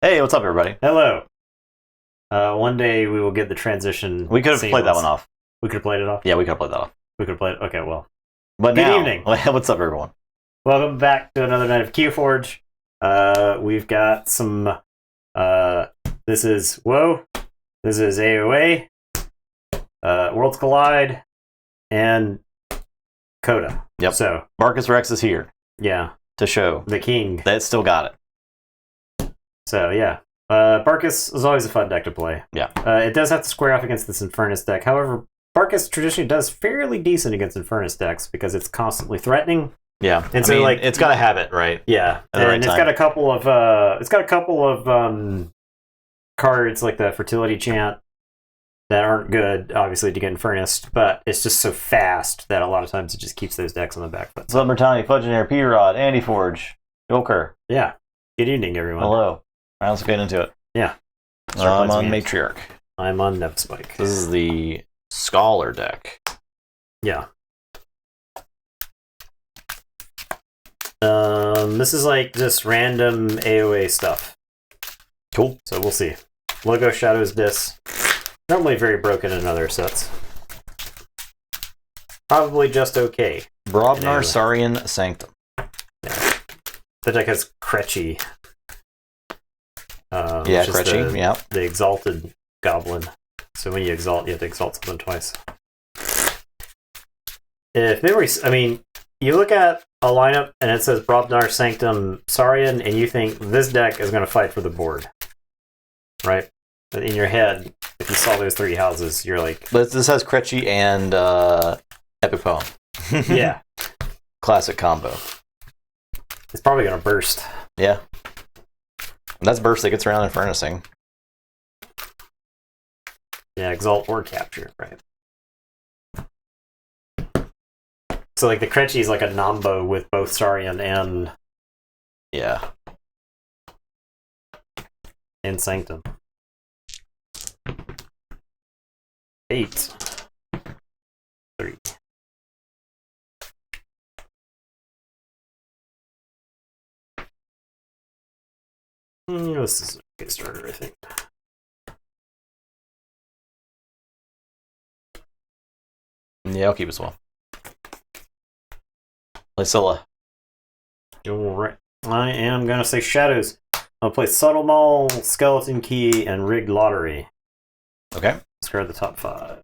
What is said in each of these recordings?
Hey, what's up, everybody? Hello. One day we will get the transition. We could have played that one off. We could have played it off? Yeah, we could have played that off. We could have played it. Okay, well. But Good now, evening. What's up, everyone? Welcome back to another night of Keyforge. We've got some... this is WoW. This is AOA. Worlds Collide. And Coda. Yep. So, Marcus Rex is here yeah. to show The king. that it's still got it. So, yeah. Barcus is always a fun deck to play. Yeah. It does have to square off against this Infernus deck. However, Barcus traditionally does fairly decent against Infernus decks because it's constantly threatening. Yeah. And I so, mean, like, it's got to have it, right? Yeah, At the right it's time. got a couple of cards like the Fertility Chant that aren't good, obviously, to get Infernus, but it's just so fast that a lot of times it just keeps those decks on the back foot. Sub Bertani, Fudgeonaire, P-Rod, Andy Forge, Joker. Yeah. Good evening, everyone. Hello. All right, let's get into it. Yeah. I'm on Matriarch. I'm on Nevspike. This is the Scholar deck. Yeah. This is like just random AOA stuff. Cool. So we'll see. Logo Shadows Dis. Normally very broken in other sets. Probably just okay. Brobnar Anyway. Saurian Sanctum. Yeah. The deck has Kretchy. Yeah, which is Kretchy. Yeah. the exalted goblin. So when you exalt, you have to exalt something twice. If memory, I mean, you look at a lineup and it says Brobnar Sanctum Saurian, and you think this deck is going to fight for the board, right? But in your head, if you saw those three houses, you're like, This has Kretchy and Epic Poem. yeah, Classic combo. it's probably going to burst. Yeah. And that's burst that gets around in furnacing. Yeah, exalt or capture, right? So like the Kretchy is like a Nambo with both Saurian Yeah. and Sanctum. 8. 3. This is a good starter, I think. Yeah, I'll keep it as well. Lysilla. Alright. I am going to say Shadows. I'll play Subtle Maul, Skeleton Key, and Rigged Lottery. Okay. Discard the top 5.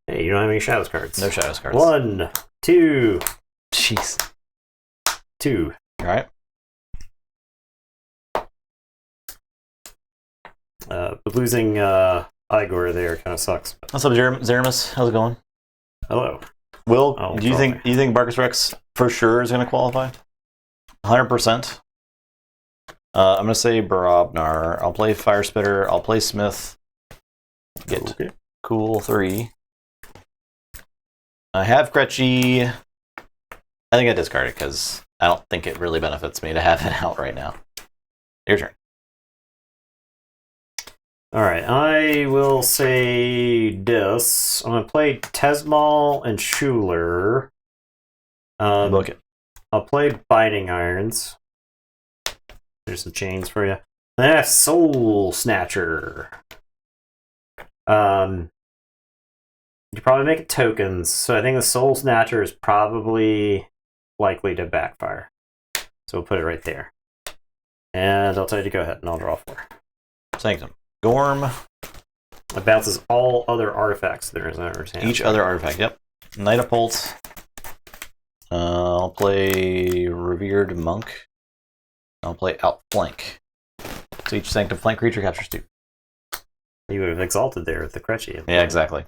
Hey, you don't have any Shadows cards. No Shadows cards. 1, 2, Jeez. 2. Alright. But losing Igor there kind of sucks. What's up, Zeramus? How's it going? Hello. Will, Oh, do you think Barcus Rex for sure is going to qualify? 100%. I'm going to say Brobnar. I'll play Fire Spitter. I'll play Smith. Get Okay. cool 3. I have Kretchy. I think I discard it because I don't think it really benefits me to have it out right now. Your turn. Alright, I will say this. I'm going to play Tesmal and Schuler. Book it. I'll play Binding Irons. There's some chains for you. Then I have Soul Snatcher. You probably make it tokens, so I think the Soul Snatcher is probably likely to backfire. So we'll put it right there. And I'll tell you to go ahead and I'll draw 4. Sanctum. Gorm. It bounces all other artifacts there is in his hand. Each other artifact, yep. Knight of Pulse. I'll play Revered Monk. I'll play Outflank. So each Sanctum flank creature captures 2. You would have exalted there with the Kretchy. Yeah, exactly.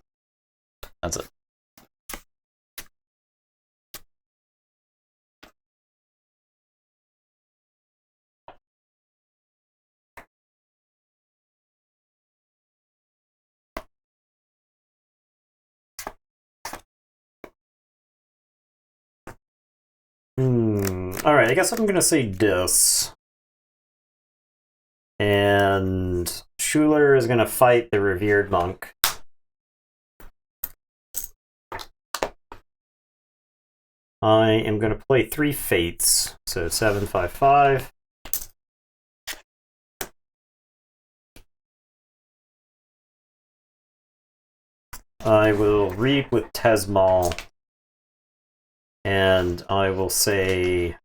That's it. Alright, I guess I'm gonna say this. And Schuler is gonna fight the Revered Monk. I am going to play 3 Fates. So 7, 5, 5. I will reap with Tesmal, and I will say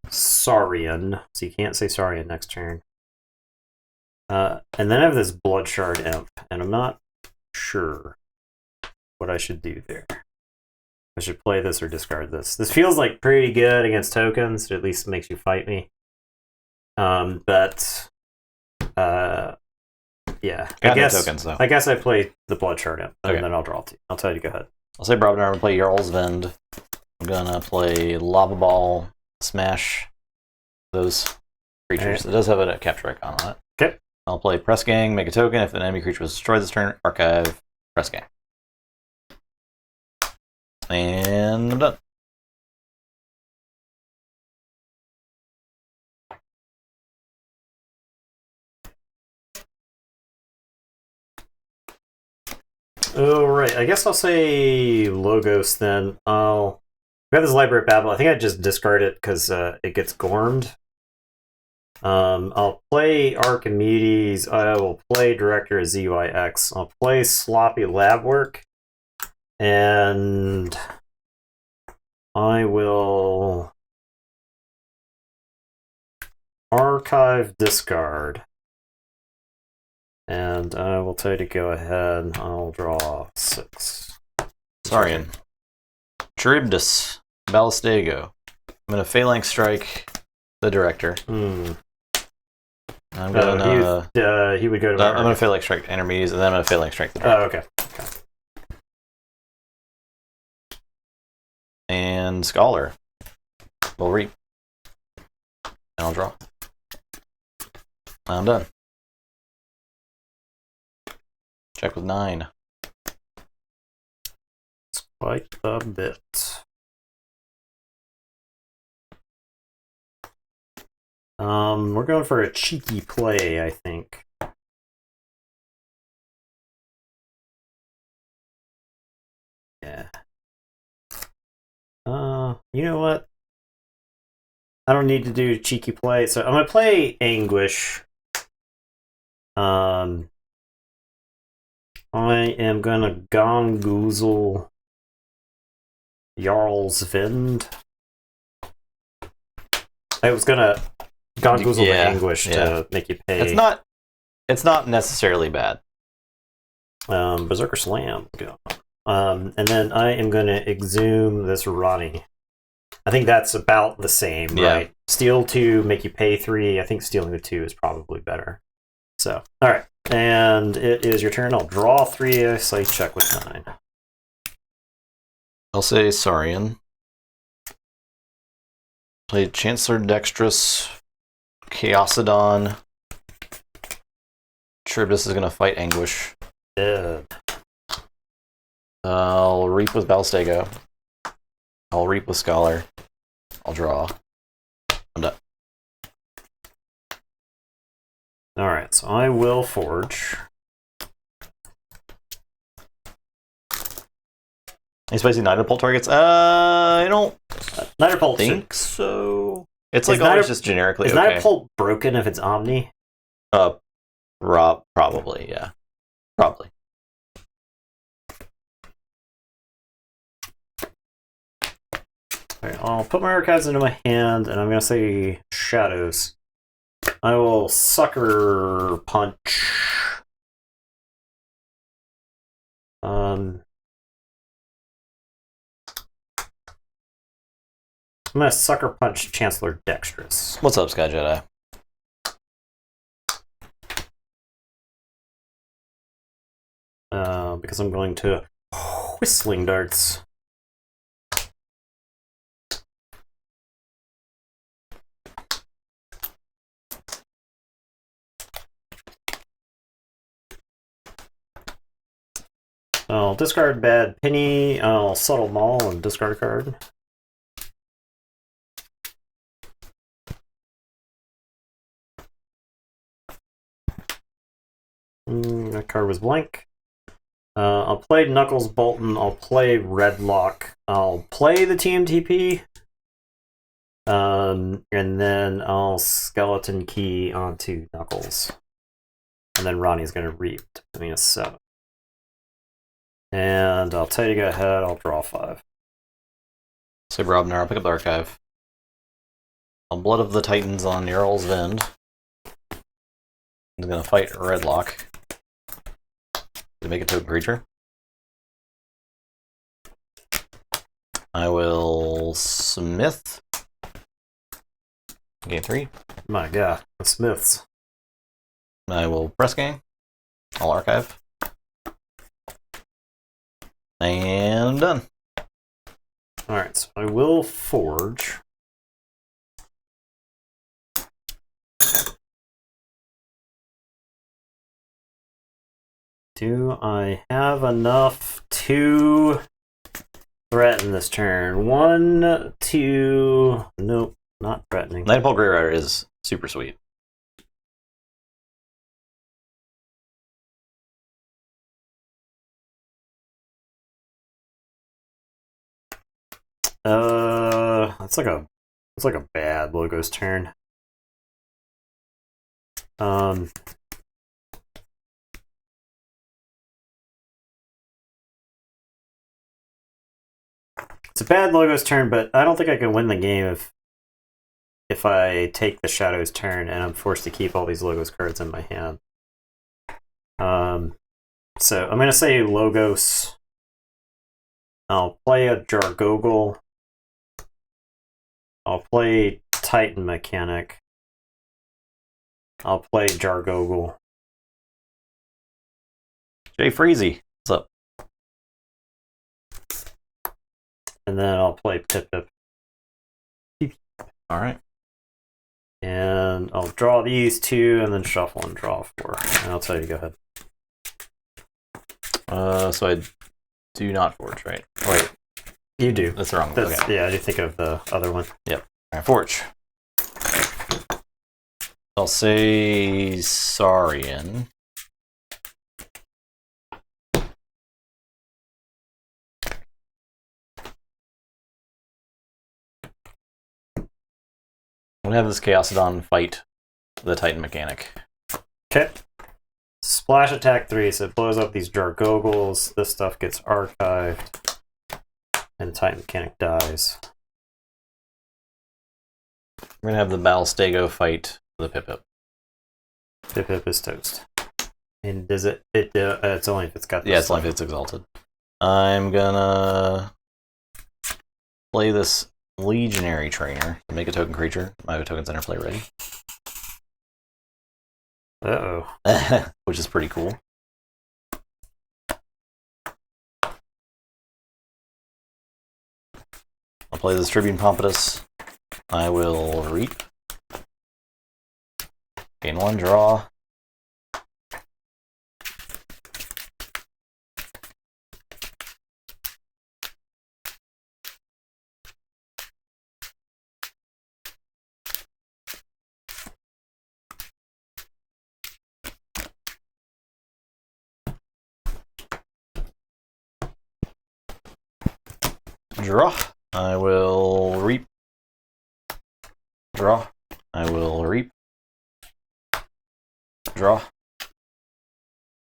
Saurian. So you can't say Saurian next turn. And then I have this Blood Shard Imp, and I'm not sure what I should do there. I should play this or discard this. This feels like pretty good against tokens. It at least makes you fight me. But yeah, Got no tokens though. I guess I play the Blood Shard Imp, and Okay. then I'll draw two. I'll tell you to go ahead. I'll say Brobnar. I'm gonna play Jarl's Vend. I'm gonna play Lava Ball, Smash those creatures. Right. It does have a capture icon on it. Okay. I'll play Press Gang, make a token. If an enemy creature was destroyed this turn, archive Press Gang. And I'm done. Oh, right. I guess I'll say Logos then. We have this Library of Babel. I think I just discard it because it gets gormed. I'll play Archimedes. I will play Director of ZYX. I'll play Sloppy Lab Work. And I will archive discard. And I will tell you to go ahead. I'll draw 6. Saurian. Charybdis. Ballistego. I'm going to Phalanx Strike the Director. I'm gonna. He would go to. I'm gonna Phalanx Strike Intermediates, and then I'm gonna Phalanx Strike the Director. Oh, okay. And Scholar. We'll reap. And I'll draw. I'm done. Check with 9. It's quite a bit. We're going for a cheeky play, I think. Yeah. You know what? I don't need to do a cheeky play, so I'm gonna play Anguish. I am gonna Gongoozle Jarl's Vind. I was gonna Gongoozle the Anguish to make you pay. It's not necessarily bad. Berserker Slam. Go. And then I am gonna exhume this Ronnie. I think that's about the same, right? Steal 2, make you pay 3. I think stealing the 2 is probably better. So, all right. And it is your turn. I'll draw 3. I say check with 9. I'll say Saurian. Play Chancellor Dexterous. Chaosodon. Charybdis is going to fight Anguish. Dead. I'll reap with Ballistego. I'll reap with Scholar. I'll draw. I'm done. Alright, so I will forge. Any spicy Nidapult targets? I don't Nidapult think so. It's like always just generically is okay. Nidapult broken if it's Omni? Probably, yeah. Probably. Alright, I'll put my archives into my hand, and I'm going to say Shadows. I will Sucker Punch. I'm going to Sucker Punch Chancellor Dexterous. What's up, Sky Jedi? Because I'm going to Whistling Darts. I'll discard Bad Penny, I'll Subtle Maul and discard a card. That card was blank. I'll play Knuckles Bolton, I'll play Redlock, I'll play the TMTP. And then I'll Skeleton Key onto Knuckles. And then Ronnie's going to reap to put me a 7. And I'll tell you to go ahead, I'll draw 5. Say Brobner, I'll pick up the archive. I'll Blood of the Titans on Jarl's Vend. I'm gonna fight Redlock to make a token creature. I will Smith. Game 3. My god, the Smiths. I will press game. I'll archive. And I'm done. Alright, so I will forge. Do I have enough to threaten this turn? 1, 2... Nope, not threatening. Nightfall Grey Rider is super sweet. It's like a bad Logos turn. It's a bad Logos turn, but I don't think I can win the game if I take the Shadow's turn and I'm forced to keep all these Logos cards in my hand. So I'm gonna say Logos. I'll play a Jargogel. I'll play Titan Mechanic. I'll play Jargogel. Jay Freezy, what's up? And then I'll play Pip Pip. Alright. And I'll draw these 2 and then shuffle and draw 4. And I'll tell you to go ahead. So I do not forge, right? Wait. You do. That's the wrong one. Okay. Yeah, I did think of the other one. Yep. Alright, forge. I'll say Saurian. I'm gonna have this Chaosodon fight the Titan Mechanic. Okay. Splash attack 3, so it blows up these Jargogels. This stuff gets archived. And the Titan Mechanic dies. We're gonna have the Balstego fight the Pip Pip. Pip Pip is toast. And does it? It's only if it's got. Yeah, it's only if it's exalted. I'm gonna play this Legionary Trainer to make a token creature. I have a token center play ready. Uh-oh. Which is pretty cool. I'll play this Tribune Pompatus. I will reap. Gain 1, draw. Draw. I will reap. Draw. I will reap. Draw.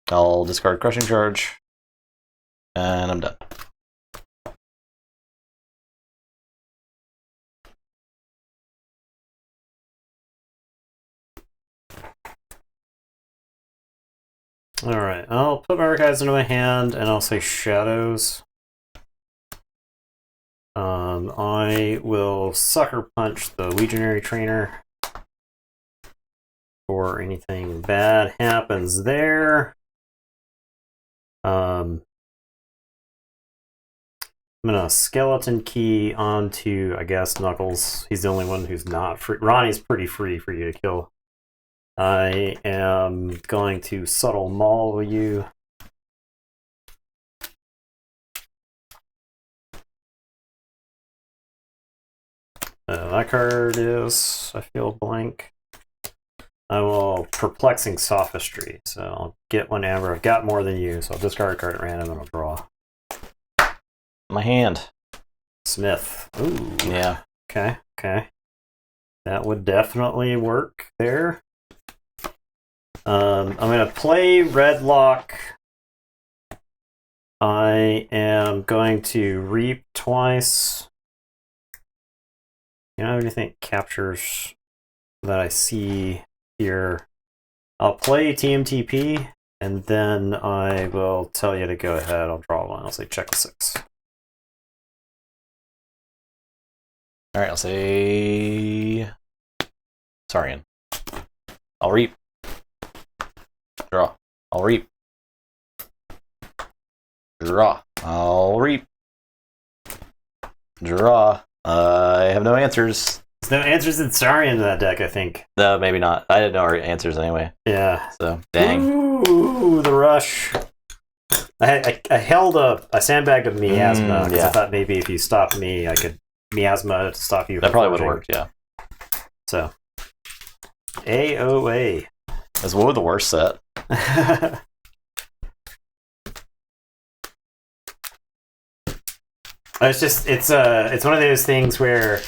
I'll discard Crushing Charge. And I'm done. Alright, I'll put my archives into my hand and I'll say Shadows. I will Sucker Punch the Legionary Trainer before anything bad happens there. I'm gonna Skeleton Key onto, I guess, Knuckles. He's the only one who's not free. Ronnie's pretty free for you to kill. I am going to Subtle Maul you. That card is, I feel blank. I will Perplexing Sophistry, so I'll get 1 amber. I've got more than you, so I'll discard a card at random and I'll draw. My hand. Smith. Ooh. Yeah. Okay, okay. That would definitely work there. I'm going to play Redlock I am going to reap twice. You know, anything captures that I see here. I'll play TMTP, and then I will tell you to go ahead. I'll draw one. I'll say check a 6. All right, I'll say Saurian. I'll reap. Draw. I'll reap. Draw. I'll reap. Draw. I have no answers. There's no answers in Saurian in that deck, I think. No, maybe not. I didn't know our answers anyway. Yeah. So, dang. Ooh, the rush. I held I sandbagged a miasma because I thought maybe if you stopped me, I could miasma to stop you. That probably would have worked, yeah. So, AOA. That's what the worst set. It's one of those things where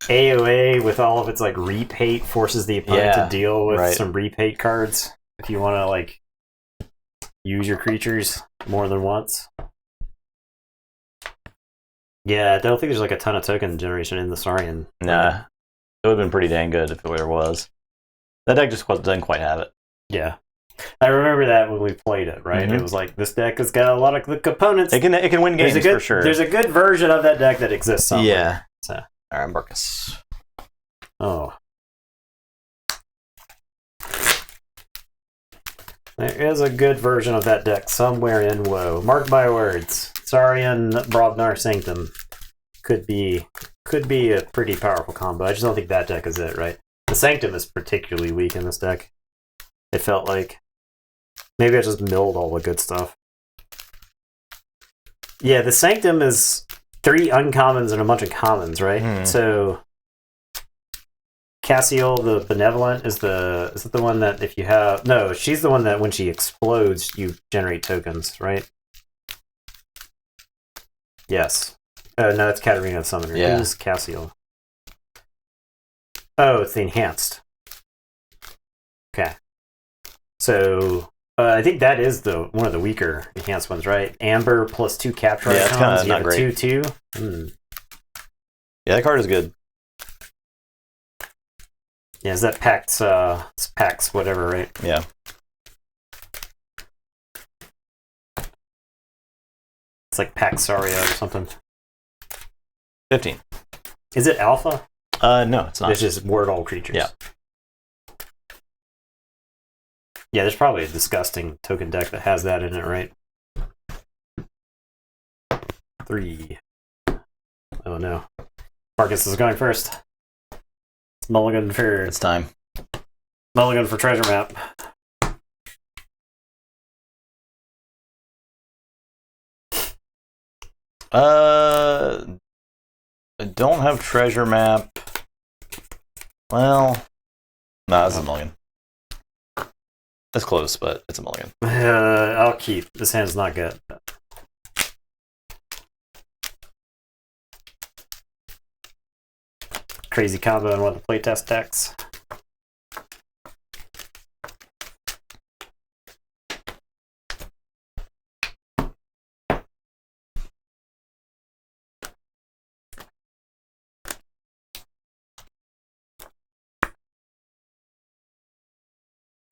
AOA with all of its like reap hate forces the opponent to deal with some reap hate cards if you want to like use your creatures more than once. Yeah, I don't think there's like a ton of token generation in the Saurian. Nah. It would have been pretty dang good if there was. That deck just doesn't quite have it. Yeah. I remember that when we played it, right? Mm-hmm. It was like, this deck has got a lot of the components. It can win games for sure. There's a good version of that deck that exists somewhere. Yeah. So. Alright, Marcus. Oh. There is a good version of that deck somewhere in WoW. Mark my words. Saurian Brobnar Sanctum could be a pretty powerful combo. I just don't think that deck is it, right? The Sanctum is particularly weak in this deck. It felt like. Maybe I just milled all the good stuff. Yeah, the Sanctum is 3 uncommons and a bunch of commons, right? So Cassiel the Benevolent is it the one that if you have no, she's the one that when she explodes you generate tokens, right? Yes. No, it's Katarina the Summoner. Yeah. Who's Cassiel? Oh, it's the enhanced. Okay. So I think that is one of the weaker enhanced ones, right? Amber plus 2 capture icons. Yeah, it's kind of not great. 2/2. Yeah, that card is good. Yeah, is that Pax? It's Pax, whatever, right? Yeah. It's like Paxaria or something. 15. Is it alpha? No, it's not. It's just word all creatures. Yeah. Yeah, there's probably a disgusting token deck that has that in it, right? 3. Oh no. Marcus is going first. It's mulligan for... It's time. Mulligan for treasure map. I don't have treasure map. Well, nah, this is a mulligan. It's close, but it's a mulligan. I'll keep. This hand's not good. Crazy combo in one of the playtest decks.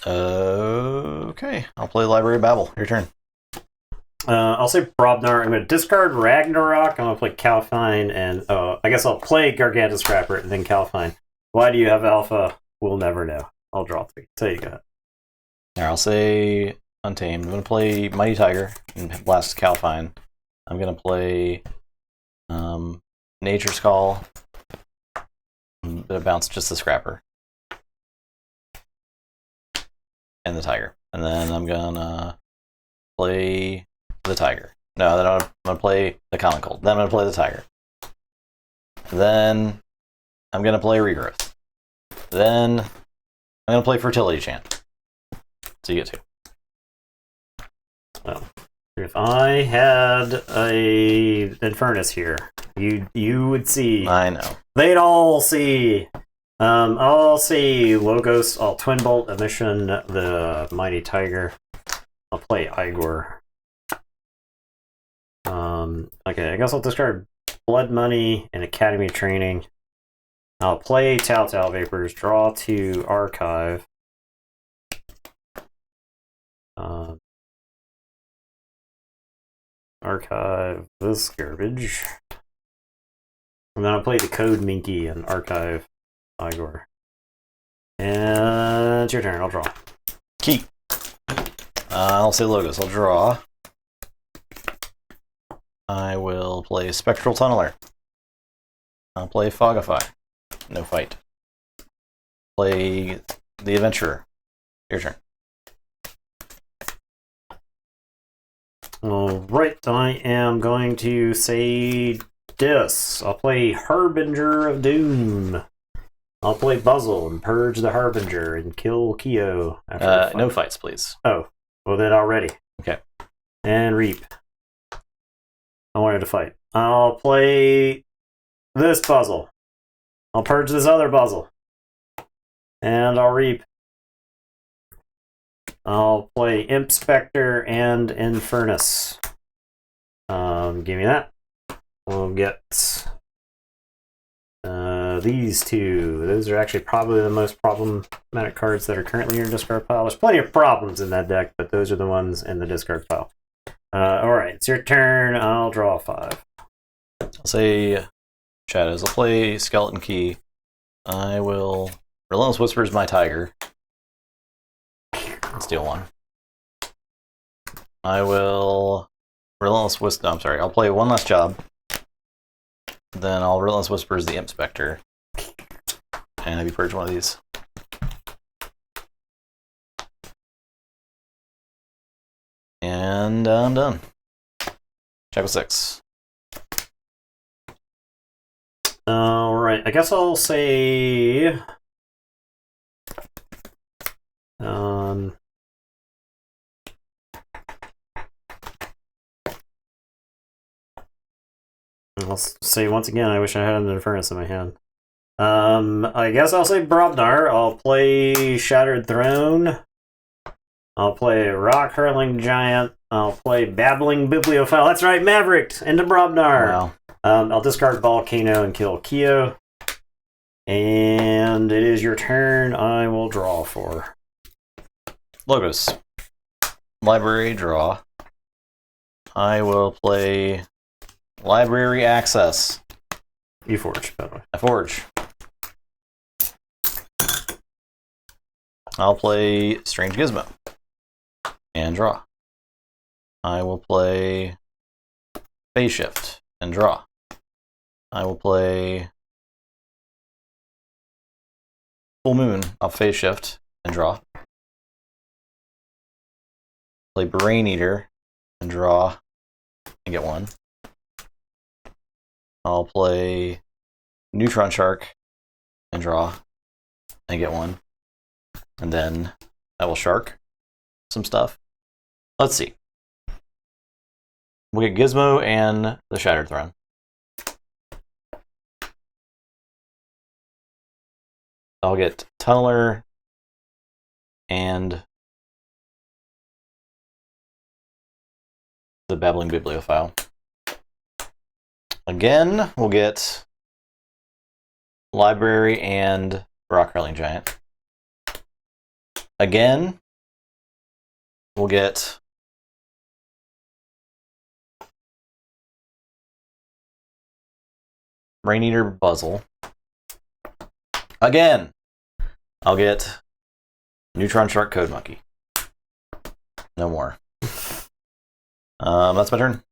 Okay, I'll play Library of Babel. Your turn. I'll say Brobnar. I'm going to discard Ragnarok. I'm going to play Calfine, and I guess I'll play Gargantus Scrapper and then Calfine. Why do you have Alpha? We'll never know. I'll draw 3. So you got it. There, I'll say Untamed. I'm going to play Mighty Tiger and blast Calfine. I'm going to play Nature's Call. I'm going to bounce just the Scrapper. And the Tiger. And then I'm going to play the Tiger. No, then I'm going to play the Common Cold. Then I'm going to play the Tiger. Then I'm going to play Regrowth. Then I'm going to play Fertility Chant. So you get 2. Well, if I had a Infernus here, you would see. I know. They'd all see. I'll see Logos. I'll Twin Bolt Emission the Mighty Tiger. I'll play Igor. Okay, I guess I'll discard Blood Money and Academy Training. I'll play Telltale Vapors, draw to archive. Archive this garbage. And then I'll play the Code Minky and archive Igor. And it's your turn, I'll draw. Key. I'll say logos. I'll draw. I will play Spectral Tunneler. I'll play Fogify. No fight. Play the Adventurer. Your turn. Alright, I am going to say this. I'll play Harbinger of Doom. I'll play Buzzle and purge the Harbinger and kill Kyo. No fights, please. Oh, well then already. Okay. And Reap. I wanted to fight. I'll play this Buzzle. I'll purge this other Buzzle. And I'll Reap. I'll play Imp Spectre and Infernus. Give me that. We'll get these two. Those are actually probably the most problematic cards that are currently in your discard pile. There's plenty of problems in that deck, but those are the ones in the discard pile. Alright, it's your turn. I'll draw 5. I'll say Shadows. I'll play Skeleton Key. I will Relentless Whispers my Tiger. Steal one. I will Relentless Whisper. No, I'm sorry. I'll play one last job. Then I'll Relentless Whispers the Imp Spectre. And have you purge one of these. And I'm done. Check with 6. Alright, I guess I'll say I'll say once again, I wish I had an Infernus in my hand. I guess I'll say Brobnar. I'll play Shattered Throne. I'll play Rock Hurling Giant. I'll play Babbling Bibliophile. That's right, Maverick into Brobnar. Wow. I'll discard Volcano and kill Kyo. And it is your turn. I will draw 4. Logos. Library, draw. I will play Library Access. Keyforge, by the way. I forge. I'll play Strange Gizmo. And draw. I will play Phase Shift and draw. I will play Full Moon off Phase Shift and draw. Play Brain Eater and draw and get 1. I'll play Neutron Shark and draw and get 1. And then I will shark some stuff. Let's see. We'll get Gizmo and the Shattered Throne. I'll get Tunneler and the Babbling Bibliophile. Again, we'll get Library and Rock Hurling Giant. Again, we'll get Brain Eater Buzzle. Again, I'll get Neutron Shark Code Monkey. No more. That's my turn.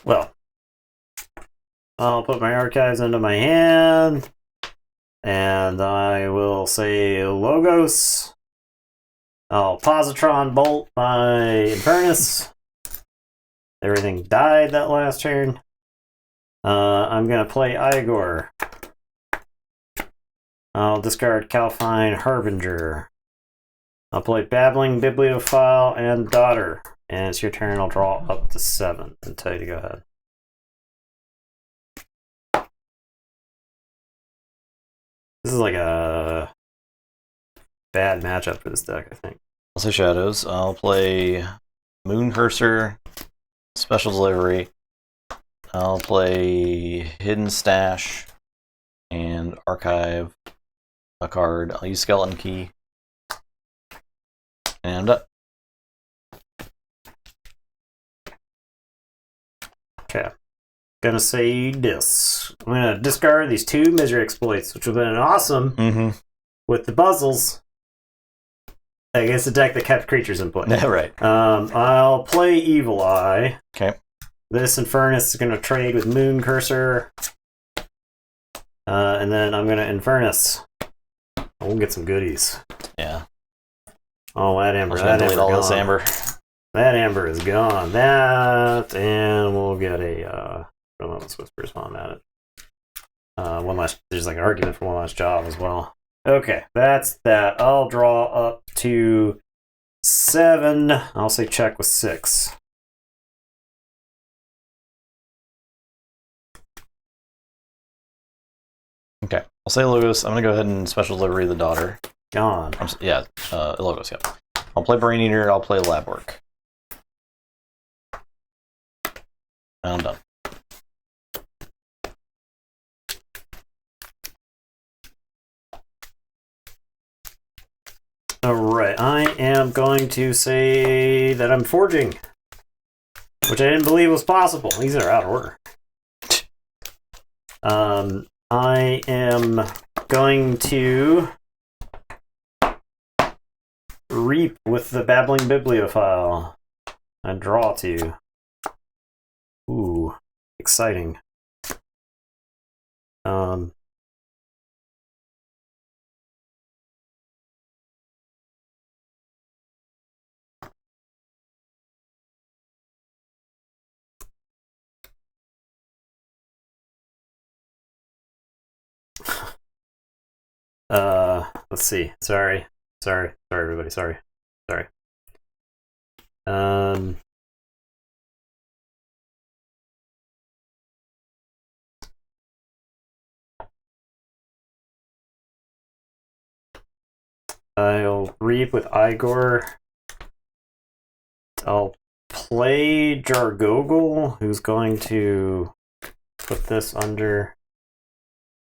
Well, I'll put my archives into my hand, and I will say Logos. I'll Positron Bolt my Infernus. Everything died that last turn. I'm going to play Igor. I'll discard Calfine Harbinger. I'll play Babbling Bibliophile and Daughter. And it's your turn. I'll draw up to 7 and tell you to go ahead. This is like a bad matchup for this deck, I think. I'll say Shadows. I'll play Moon Cursor, Special Delivery, I'll play Hidden Stash and archive a card. I'll use Skeleton Key. And I'm done. Okay. Gonna say this. I'm gonna discard these 2 misery exploits, which would have been awesome with the puzzles against a deck that kept creatures in play. Yeah, right. I'll play Evil Eye. Okay. This Infernus is gonna trade with Moon Cursor. And then I'm gonna Infernus. We'll get some goodies. Yeah. Oh, that amber. That amber all this amber. That amber is gone. That, and we'll get a Relentless Whispers on at it. One last. There's like an argument for one last job as well. Okay, that's that. I'll draw up to 7. I'll say check with 6. Okay. I'll say Logos. I'm gonna go ahead and special delivery the daughter. Gone. Yeah, Logos. Yeah. I'll play Brain Eater. I'll play Lab Work. And I'm done. Alright, I am going to say that I'm forging, which I didn't believe was possible. These are out of order. I am going to reap with the Babbling Bibliophile and draw 2. Ooh, exciting. Let's see. Sorry, everybody. Sorry. I'll reap with Igor. I'll play Jargogel, who's going to put this under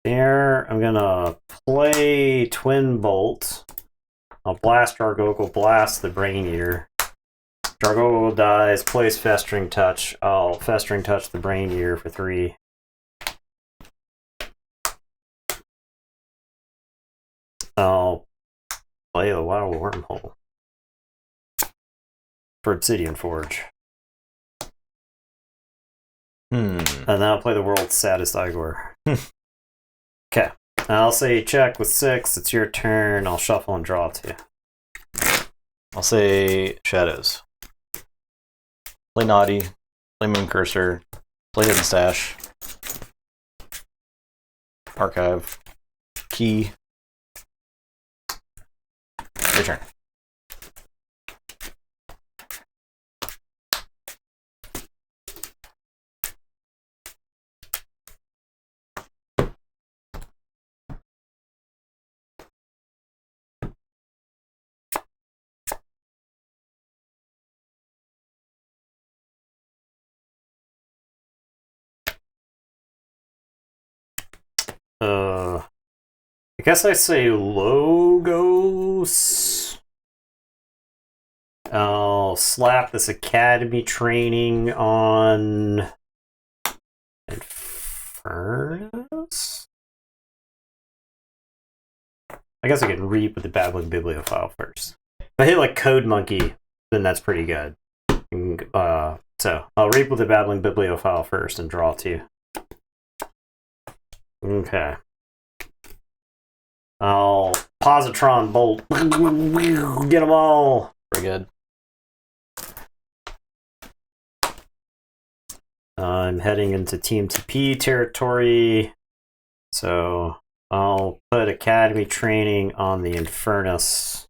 there. I'm gonna play Twin Bolt. I'll blast Jargogel, blast the Brain Eater. Jargogel dies, plays Festering Touch. I'll Festering Touch the Brain Eater for 3. I'll play the Wild Wormhole for Obsidian Forge. And then I'll play the World's Saddest Igor. Okay. I'll say check with 6. It's your turn. I'll shuffle and draw 2. I'll say Shadows. Play Naughty. Play Moon Cursor. Play Hidden Stash. Archive. Key. Your turn. I guess I say Logos. I'll slap this Academy training on Infernus. I guess I can reap with the Babbling Bibliophile first. If I hit like Code Monkey, then that's pretty good. So I'll reap with the Babbling Bibliophile first and draw 2. Okay. I'll Positron Bolt. Get them all. Pretty good. I'm heading into TMTP territory. So I'll put Academy training on the Infernus.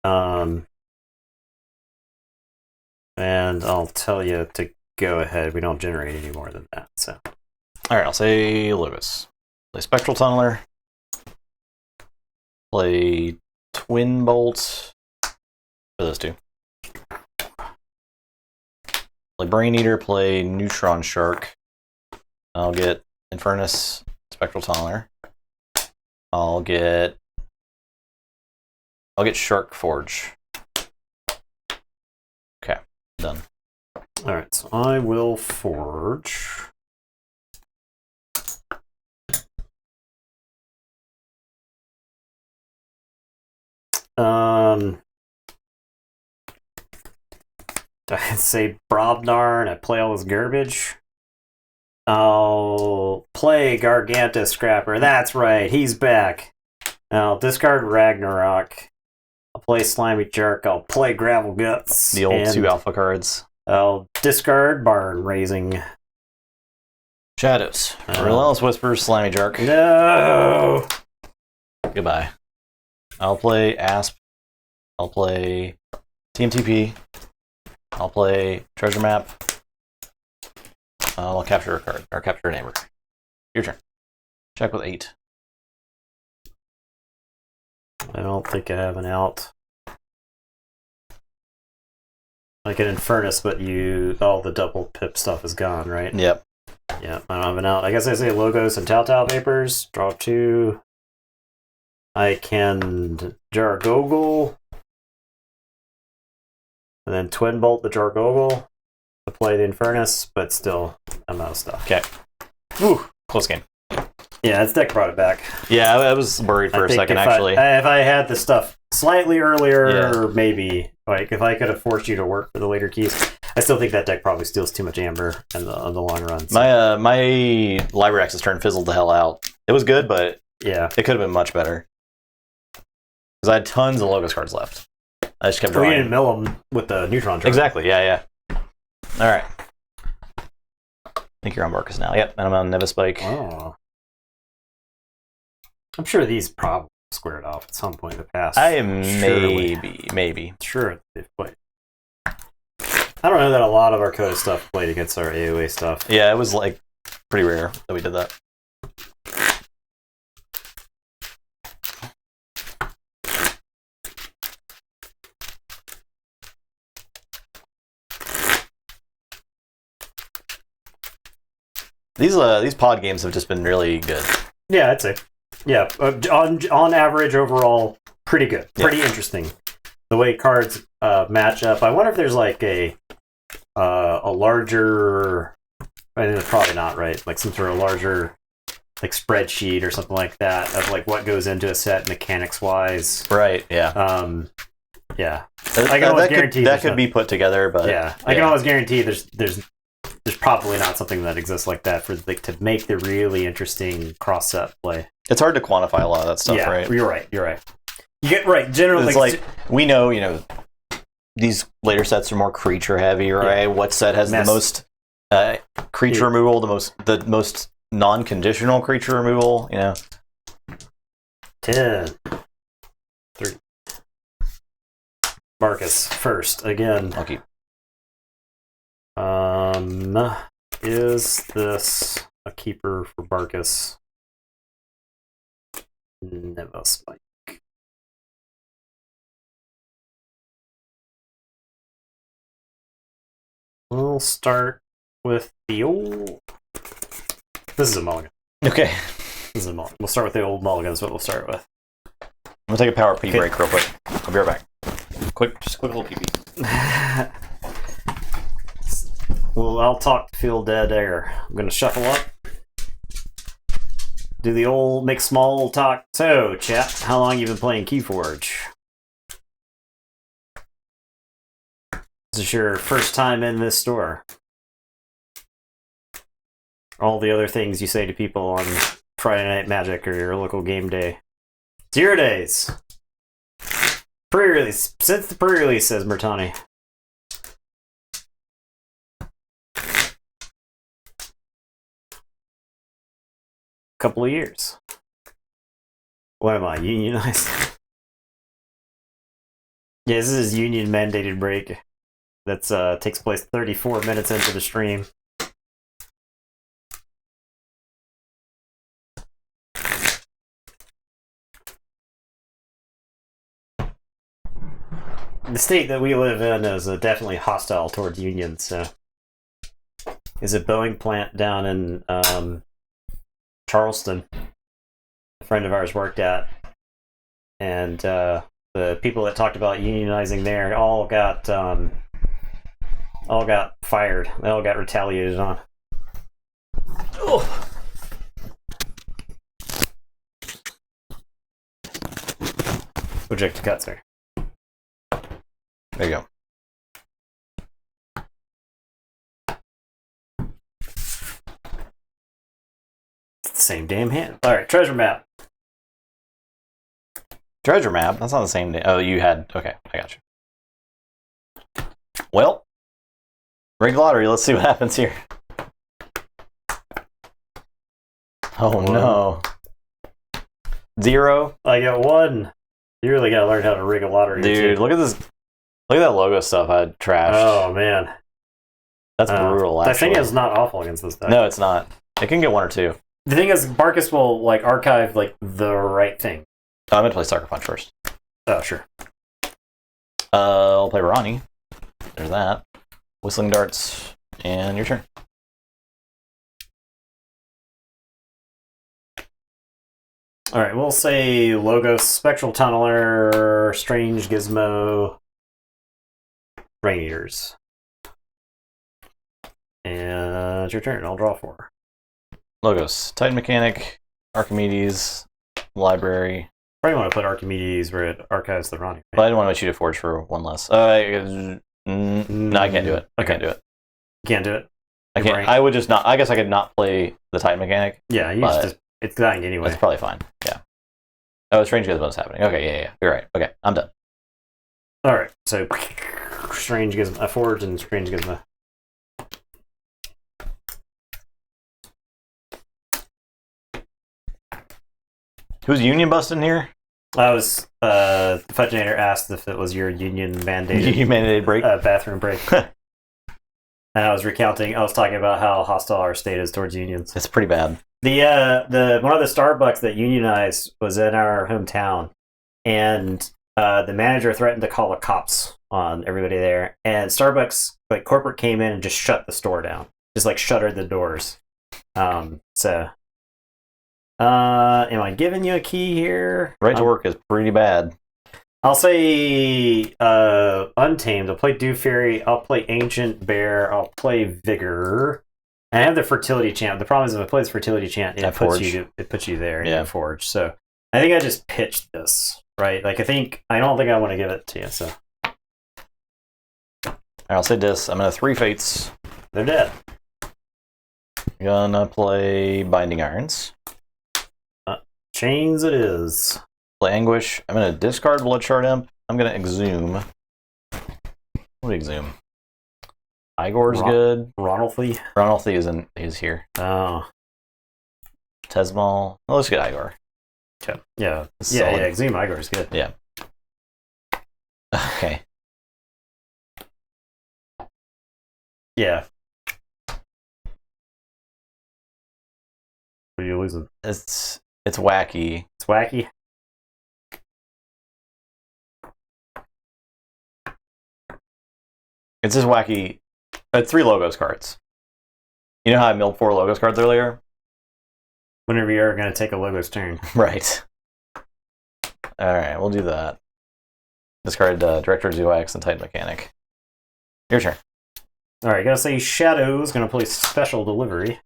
And I'll tell you to go ahead. We don't generate any more than that. So. Alright, I'll say Lewis. Play Spectral Tunneler. Play Twin Bolt for those 2. Play Brain Eater, play Neutron Shark. I'll get Infernus, Spectral Tunneler. I'll get Shark Forge. Okay, done. Alright, so I will forge. I say Brobnar and I play all this garbage. I'll play Gargantus Scrapper. That's right, he's back. I'll discard Ragnarok. I'll play Slimy Jerk. I'll play Gravel Guts. The old 2 alpha cards. I'll discard Barn Raising. Shadows. Relentless Whispers, Slimy Jerk. No! Goodbye. I'll play Asp. I'll play TMTP. I'll play Treasure Map. I'll capture a card, or capture a neighbor. Your turn. Check with 8. I don't think I have an out. Like an Infernus, but all the double pip stuff is gone, right? Yep. Yeah, I don't have an out. I guess I say Logos and Telltale Vapors. Draw 2. I can Jargoggle. And then Twin Bolt the Jargoggle to play the Infernus, but still, I'm out of stuff. Okay. Whew. Close game. Yeah, this deck brought it back. Yeah, I was worried for a second, actually. If I had the stuff slightly earlier, maybe. Like, if I could have forced you to work for the later keys. I still think that deck probably steals too much amber in the long run. So. My Library Access turn fizzled the hell out. It was good, but yeah, it could have been much better. Because I had tons of Logos cards left. I just kept drawing. We didn't mill them with the Neutron turn. Exactly, yeah. Alright. I think you're on Barkus now. Yep, and I'm on Nevis Spike. Oh. I'm sure these probably squared off at some point in the past. Maybe. Sure, they've played. I don't know that a lot of our code stuff played against our AoE stuff. Yeah, it was like pretty rare that we did that. These pod games have just been really good. Yeah, I'd say. Yeah, on average, overall, pretty good. Pretty interesting. The way cards match up. I wonder if there's like a larger. I think it's probably not, right? Like some sort of larger like spreadsheet or something like that of like what goes into a set mechanics wise. Right. Yeah. Yeah. I can always guarantee that could be put together, but I can always guarantee there's probably not something that exists like that for like to make the really interesting cross set play. It's hard to quantify a lot of that stuff, right? You're right. You get right. Generally, it's like we know, these later sets are more creature heavy, right? Yeah. What set has the most creature removal, the most non-conditional creature removal, 10. 3. Marcus first again. Lucky. Is this a keeper for Barkus? Never Spike. We'll start with the old. This is a mulligan. Okay. This is a mulligan. We'll start with the old mulligan. That's what we'll start with. I'm gonna take a power pee break real quick. I'll be right back. Just quick little pee pee. Well, I'll talk to feel dead air. I'm gonna shuffle up. Do the old make small talk. So, chat, how long you been playing Keyforge? This is your first time in this store. All the other things you say to people on Friday Night Magic or your local game day. 0 days. Pre-release. Since the pre-release, says Mertani. Couple of years. What am I, unionized? Yeah, this is union mandated break. That's takes place 34 minutes into the stream. The state that we live in is definitely hostile towards unions, so is a Boeing plant down in Charleston. A friend of ours worked at, and the people that talked about unionizing there all got fired. They all got retaliated on. Oh. Project cuts there. There you go. It's the same damn hand. All right, treasure map. Treasure map? That's not the same. Oh, you had. Okay, I got you. Well, rigged lottery. Let's see what happens here. Oh no. 0. I got 1. You really gotta learn how to rig a lottery. Dude, look at this. Look at that logo stuff I trashed. Oh man. That's brutal, that actually. thing is not awful against this deck. No, it's not. It can get 1 or 2. The thing is, Barkus will like archive like the right thing. Oh, I'm gonna play Sucker Punch first. Oh, sure. I'll play Ronnie. There's that. Whistling Darts, and your turn. All right, we'll say Logos, Spectral Tunneler, Strange Gizmo, Rain Eaters. And it's your turn. I'll draw 4. Logos, Titan Mechanic, Archimedes, Library. Probably want to put Archimedes where it archives the Ronnie. Right? But I didn't want to shoot a Forge for 1 less. No, I can't do it. I can't do it. You can't do it? I can't. I would just not. I guess I could not play the Titan Mechanic. Yeah, you just, it's dying anyway. That's probably fine. Yeah. Oh, Strange Gizmo's happening. Okay, yeah. You're right. Okay, I'm done. All right, so Strange Gizmo, a Forge and Strange Gizmo. Who's Union busting here? I was the Fudgenator asked if it was your union mandated You mandated break? Bathroom break. And I was recounting. I was talking about how hostile our state is towards unions. It's pretty bad. The one of the Starbucks that unionized was in our hometown, and the manager threatened to call the cops on everybody there. And Starbucks, like corporate, came in and just shut the store down, just like shuttered the doors. Am I giving you a key here? Right to work is pretty bad. I'll say Untamed. I'll play Dew Fairy. I'll play Ancient Bear. I'll play Vigor. And I have the Fertility Chant. The problem is if I play this Fertility Chant, it puts you there in Forge. So I think I just pitched this, right? Like I don't think I want to give it to you. So I'll say this. I'm gonna 3 Fates. They're dead. Gonna play Binding Irons. Chains it is. Play Anguish. I'm gonna discard Blood Shard Imp. I'm gonna Exhume. What Exhume? Igor's good. Ronalthy? Ronalthy is here. Oh. Tesmal. Well, let's get Igor. Okay. Yeah. Yeah, Exhume Igor is good. Yeah. Okay. Yeah. What are you losing? It's wacky. It's wacky? It's just wacky. 3 Logos cards. You know how I milled 4 Logos cards earlier? Whenever you're going to take a Logos turn. Right. Alright, we'll do that. Discard Director Zoo-X and Titan Mechanic. Your turn. Alright, gotta say Shadow's gonna play Special Delivery.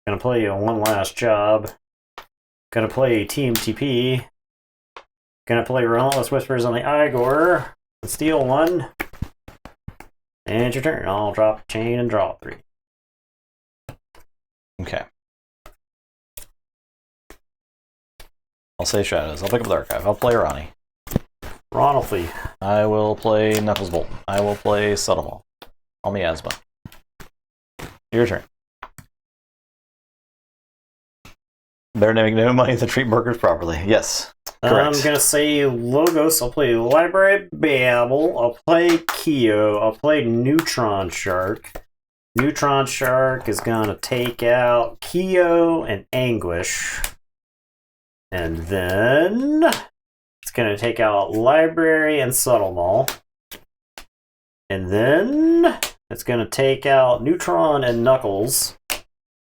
Gonna play a One Last Job. Gonna play TMTP. Gonna play Relentless Whispers on the Igor. Steal 1. And it's your turn. I'll drop Chain and draw 3. Okay. I'll say Shadows. I'll pick up the Archive. I'll play Ronnie. Ronalthy. I will play Knuckles Bolt. I will play Subtle Maul. I'll Miasma. Your turn. Better to make no money than treat workers properly. Yes. Correct. I'm gonna say Logos. I'll play Library Babel. I'll play Kyo. I'll play Neutron Shark. Neutron Shark is gonna take out Kyo and Anguish. And then it's gonna take out Library and Subtle Maul. And then It's going to take out Neutron and Knuckles.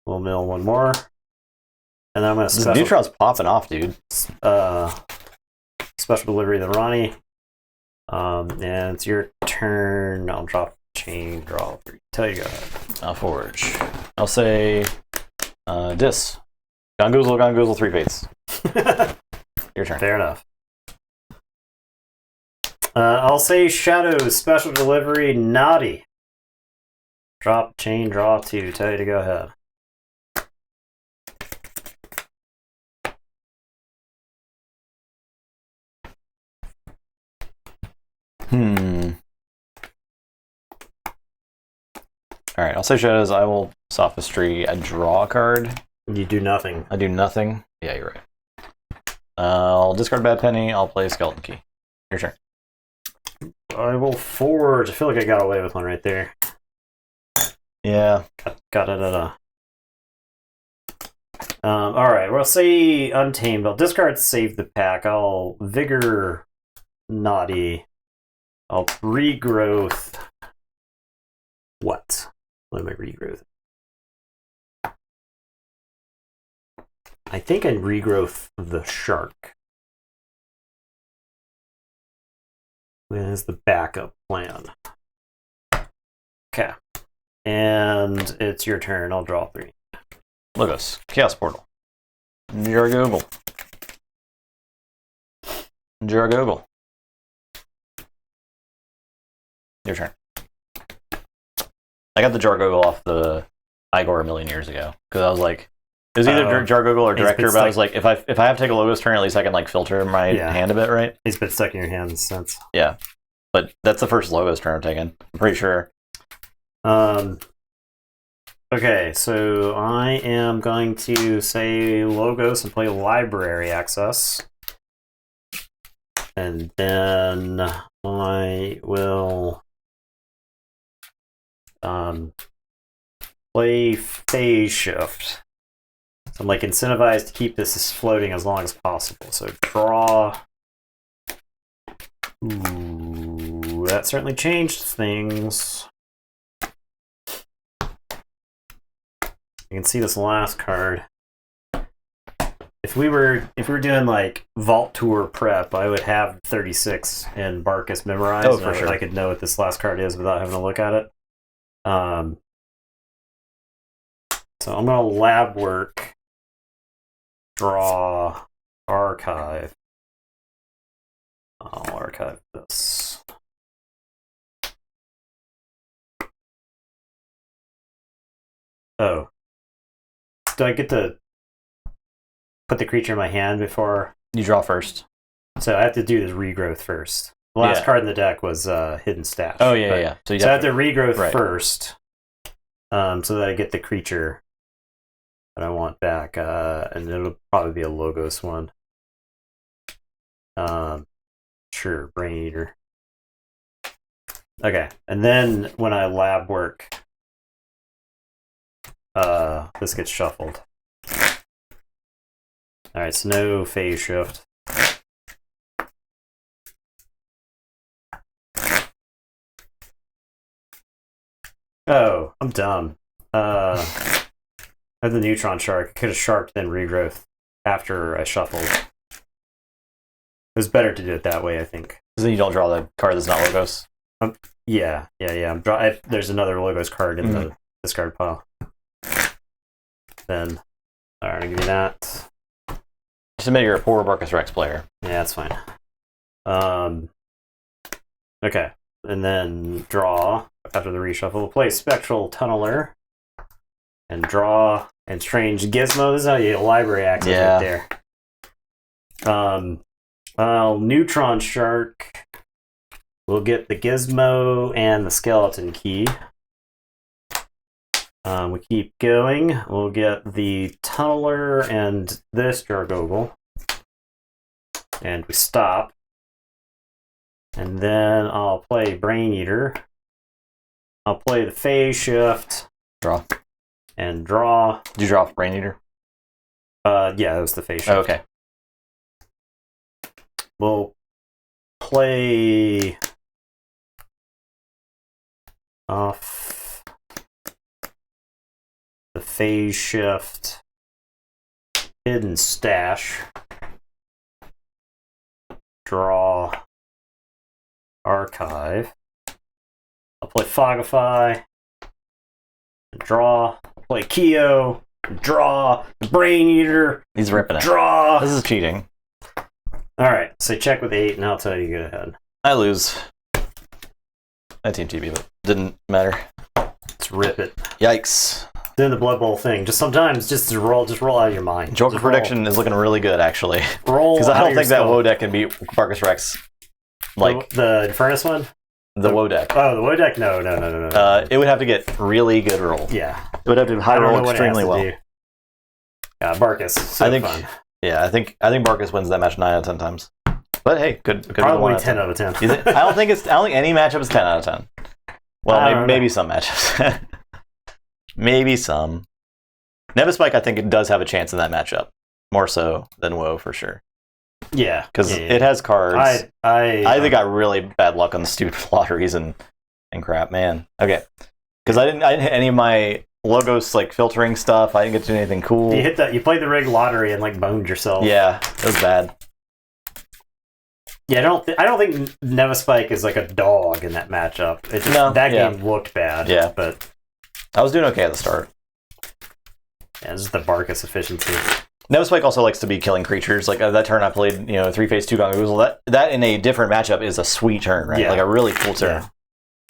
We'll mill one more. And then I'm going to The Neutron's popping off, dude. Special delivery to Ronnie. And it's your turn. I'll drop chain, draw 3. Tell you go ahead. I'll forge. I'll say Dis. Gongoozle, 3 fates. Your turn. Fair enough. I'll say Shadows, special delivery, Naughty. Drop, chain, draw 2. Tell you to go ahead. Alright, I'll say Shadows. I will Sophistry. I draw a card. You do nothing. I do nothing. Yeah, you're right. I'll discard Bad Penny. I'll play Skeleton Key. Your turn. I will forge. I feel like I got away with one right there. Yeah. Got it. Alright, well, I'll say Untamed. I'll discard Save the Pack. I'll Vigor Naughty. I'll Regrowth. What am I regrowth? I think I regrowth the shark. There's the backup plan. Okay. And it's your turn. I'll draw 3. Logos. Chaos Portal. Jargogle. Jargogle. Your turn. I got the Jargogle off the Igor a million years ago because I was like, it was either Jargogle or Director, but I was like, if I have to take a Logos turn, at least I can like filter my hand a bit, right? It's been stuck in your hand since. Yeah, but that's the first Logos turn I'm taking. I'm pretty sure. Okay, so I am going to say Logos and play Library Access. And then I will play Phase Shift. So I'm like incentivized to keep this floating as long as possible. So draw. Ooh, that certainly changed things. You can see this last card. If we were doing like Vault Tour prep, I would have 36 and Barkus memorized. Oh, for sure. I could know what this last card is without having to look at it. So I'm gonna lab work, draw, archive. I'll archive this. Oh. Do I get to put the creature in my hand before? You draw first. So I have to do this regrowth first. The last card in the deck was Hidden Stash. Oh, yeah. So I have to regrowth first so that I get the creature that I want back. And it'll probably be a Logos one. Sure, Brain Eater. Okay, and then when I lab work, this gets shuffled. Alright, so no phase shift. Oh, I'm dumb. I have the Neutron Shark. I could have sharked then regrowth after I shuffled. It was better to do it that way, I think. Because then you don't draw the card that's not Logos. Yeah. There's another Logos card in the discard pile. Then, alright, I'll give you that. Just admit you're a poor Barkus Rex player. Yeah, that's fine. Okay, and then draw after the reshuffle. We'll play Spectral Tunneler and draw and Strange Gizmo. This is how you get library access right there. Neutron Shark. We'll get the Gizmo and the Skeleton Key. We keep going. We'll get the Tunneler and this Jargogle. And we stop. And then I'll play Brain Eater. I'll play the Phase Shift. Draw. And draw. Did you draw off Brain Eater? Yeah, that was the Phase Shift. Oh, okay. We'll play off the phase shift, hidden stash, draw, archive. I'll play Fogify, draw, play Keo, draw, Brain Eater. He's ripping it. Draw. This is cheating. Alright, so check with 8 and I'll tell you go ahead. I lose. I team TB, but didn't matter. Let's rip it. Yikes. Doing the Blood Bowl thing. Just sometimes just roll out of your mind. Joker just prediction is looking really good, actually. Roll. Because I out don't of think your that skull. WoE deck can beat Farkas Rex. Like the Furnace one? the WoE deck. Oh, the WoE deck? No. It would have to get really good roll. Yeah. It would have to high roll extremely well. Yeah, Barkus. So I think. fun. Yeah, I think Barkus wins that match 9 out of 10 times. But hey, could Probably 10 out of 10. I don't think any matchup is 10 out of 10. Well, maybe some matchups. Maybe some. Nevaspike, I think it does have a chance in that matchup, more so than WoE for sure. Yeah, because it has cards. I think got really bad luck on the stupid lotteries and crap, man. Okay, because I didn't hit any of my logos like filtering stuff. I didn't get to do anything cool. You hit that. You played the rig lottery and like boned yourself. Yeah, it was bad. Yeah, I don't think Nevaspike is like a dog in that matchup. It just, game looked bad. Yeah, but I was doing okay at the start. Yeah, it's just the Barkus efficiency. Nevaspike also likes to be killing creatures. Like that turn I played, 3-phase 2 Gongoozle. That in a different matchup is a sweet turn, right? Yeah. Like a really cool turn. Yeah.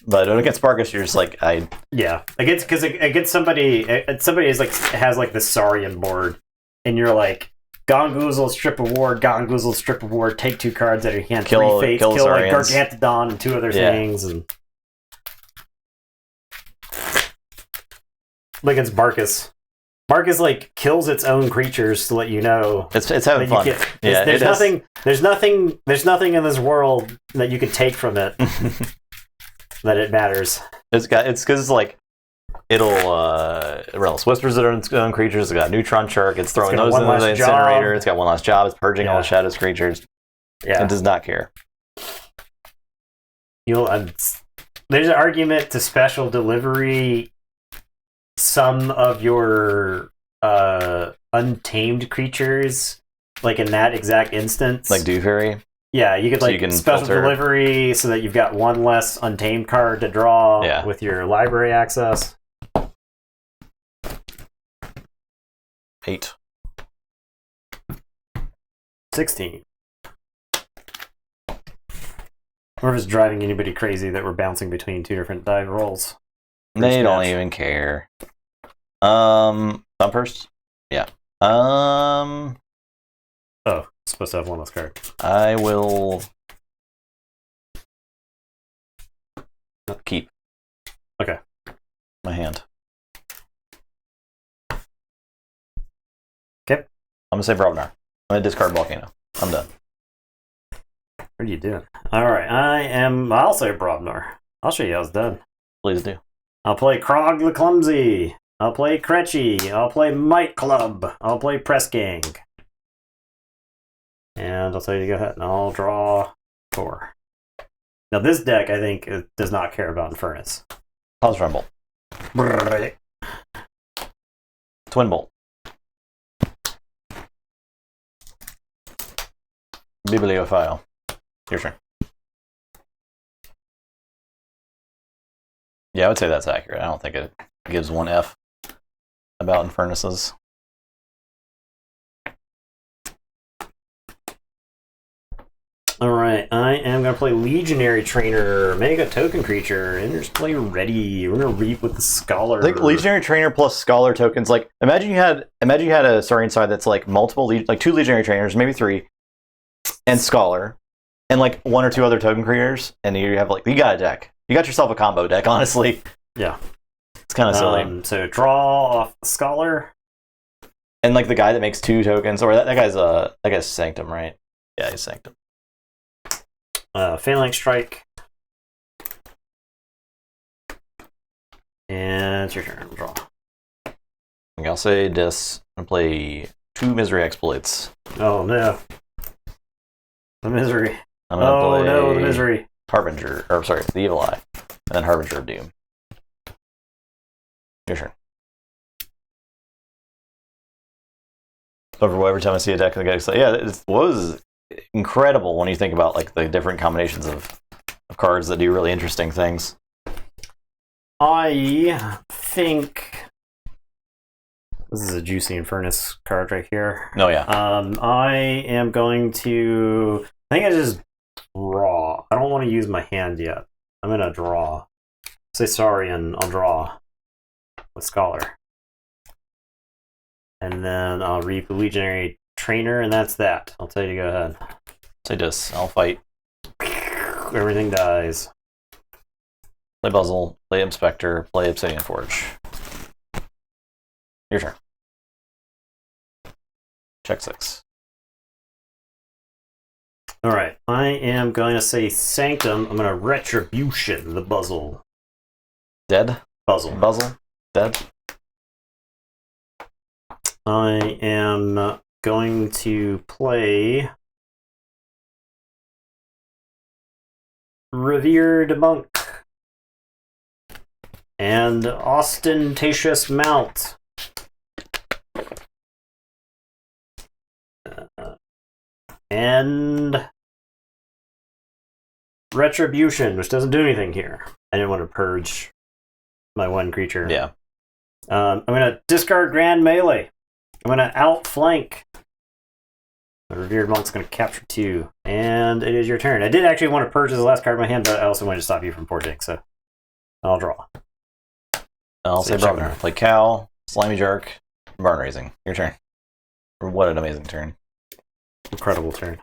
But against Barkus, you're just like against somebody is like has like the Saurian board, and you're like Gongoozle, strip of ward, Gongoozle, strip of ward, take 2 cards out of your hand, kill like Gargantodon and 2 other things, and like against Barkus. Barkus like kills its own creatures to let you know it's having fun. There's nothing in this world that you can take from it that it matters. It's because like it'll Relics Whispers its own creatures. It's got Neutron Shark. It's throwing those into the incinerator. It's got one last job. It's purging all the Shadows creatures. Yeah, it does not care. There's an argument to special delivery some of your untamed creatures, like in that exact instance, like Dew Fairy. Yeah, you could special delivery so that you've got 1 less untamed card to draw with your library access. 8. 16. Or if it's driving anybody crazy that we're bouncing between 2 different die rolls. They don't even care. Thumb first? Yeah. Oh, supposed to have 1 less card. I will keep. Okay. My hand. Okay. I'm gonna say Brobnar. I'm gonna discard Volcano. I'm done. What are you doing? Alright, I'll say Brobnar. I'll show you how it's done. Please do. I'll play Krog the Clumsy. I'll play Kretchy. I'll play Might Club. I'll play Press Gang. And I'll tell you to go ahead and I'll draw 4. Now this deck, I think, does not care about Infernus. Pause Rumble. Twin Bolt. Bibliophile. Your turn. Yeah, I would say that's accurate. I don't think it gives 1 F about Infernuses. Alright, I am going to play Legionary Trainer, Mega Token Creature, and just play Ready. We're going to reap with the Scholar. I think Legionary Trainer plus Scholar tokens, like, imagine you had a Saurian side that's like multiple, like 2 Legionary Trainers, maybe 3, and Scholar, and like 1 or 2 other token creators, and you have like, you got a deck. You got yourself a combo deck, honestly. Yeah. It's kind of silly. So draw off the Scholar. And like the guy that makes 2 tokens, or that guy's Sanctum, right? Yeah, he's Sanctum. Phalanx Strike. And it's your turn. Draw. I'll say this. I'm going to play 2 Misery Exploits. Oh no. The Misery. I'm going to play no, the Misery. Harbinger, or sorry, the Evil Eye. And then Harbinger of Doom. Your turn. Every time I see a deck, I get excited. Yeah, it was incredible when you think about like the different combinations of cards that do really interesting things. I think this is a Juicy Infernus card right here. Oh yeah. I am going to. I think I just draw. I don't want to use my hand yet. I'm gonna draw. Say sorry, and I'll draw with Scholar, and then I'll reap a Legionary Trainer, and that's that. I'll tell you to go ahead. Say this. I'll fight. Everything dies. Play Buzzle. Play Inspector. Play Obsidian Forge. Your turn. Check 6. All right. I am going to say Sanctum. I'm going to Retribution the Buzzle. Dead. Buzzle. Buzzle. Dead. I am going to play Revered Monk and Ostentatious Mount. And Retribution, which doesn't do anything here. I didn't want to purge my one creature. Yeah. I'm going to discard Grand Melee. I'm going to outflank. The Revered Monk's going to capture 2. And it is your turn. I did actually want to purge the last card in my hand, but I also wanted to stop you from forging, so I'll draw. I'll say Brobnar. Play Cow, Slimy Jerk, Barn Raising. Your turn. What an amazing turn. Incredible turn.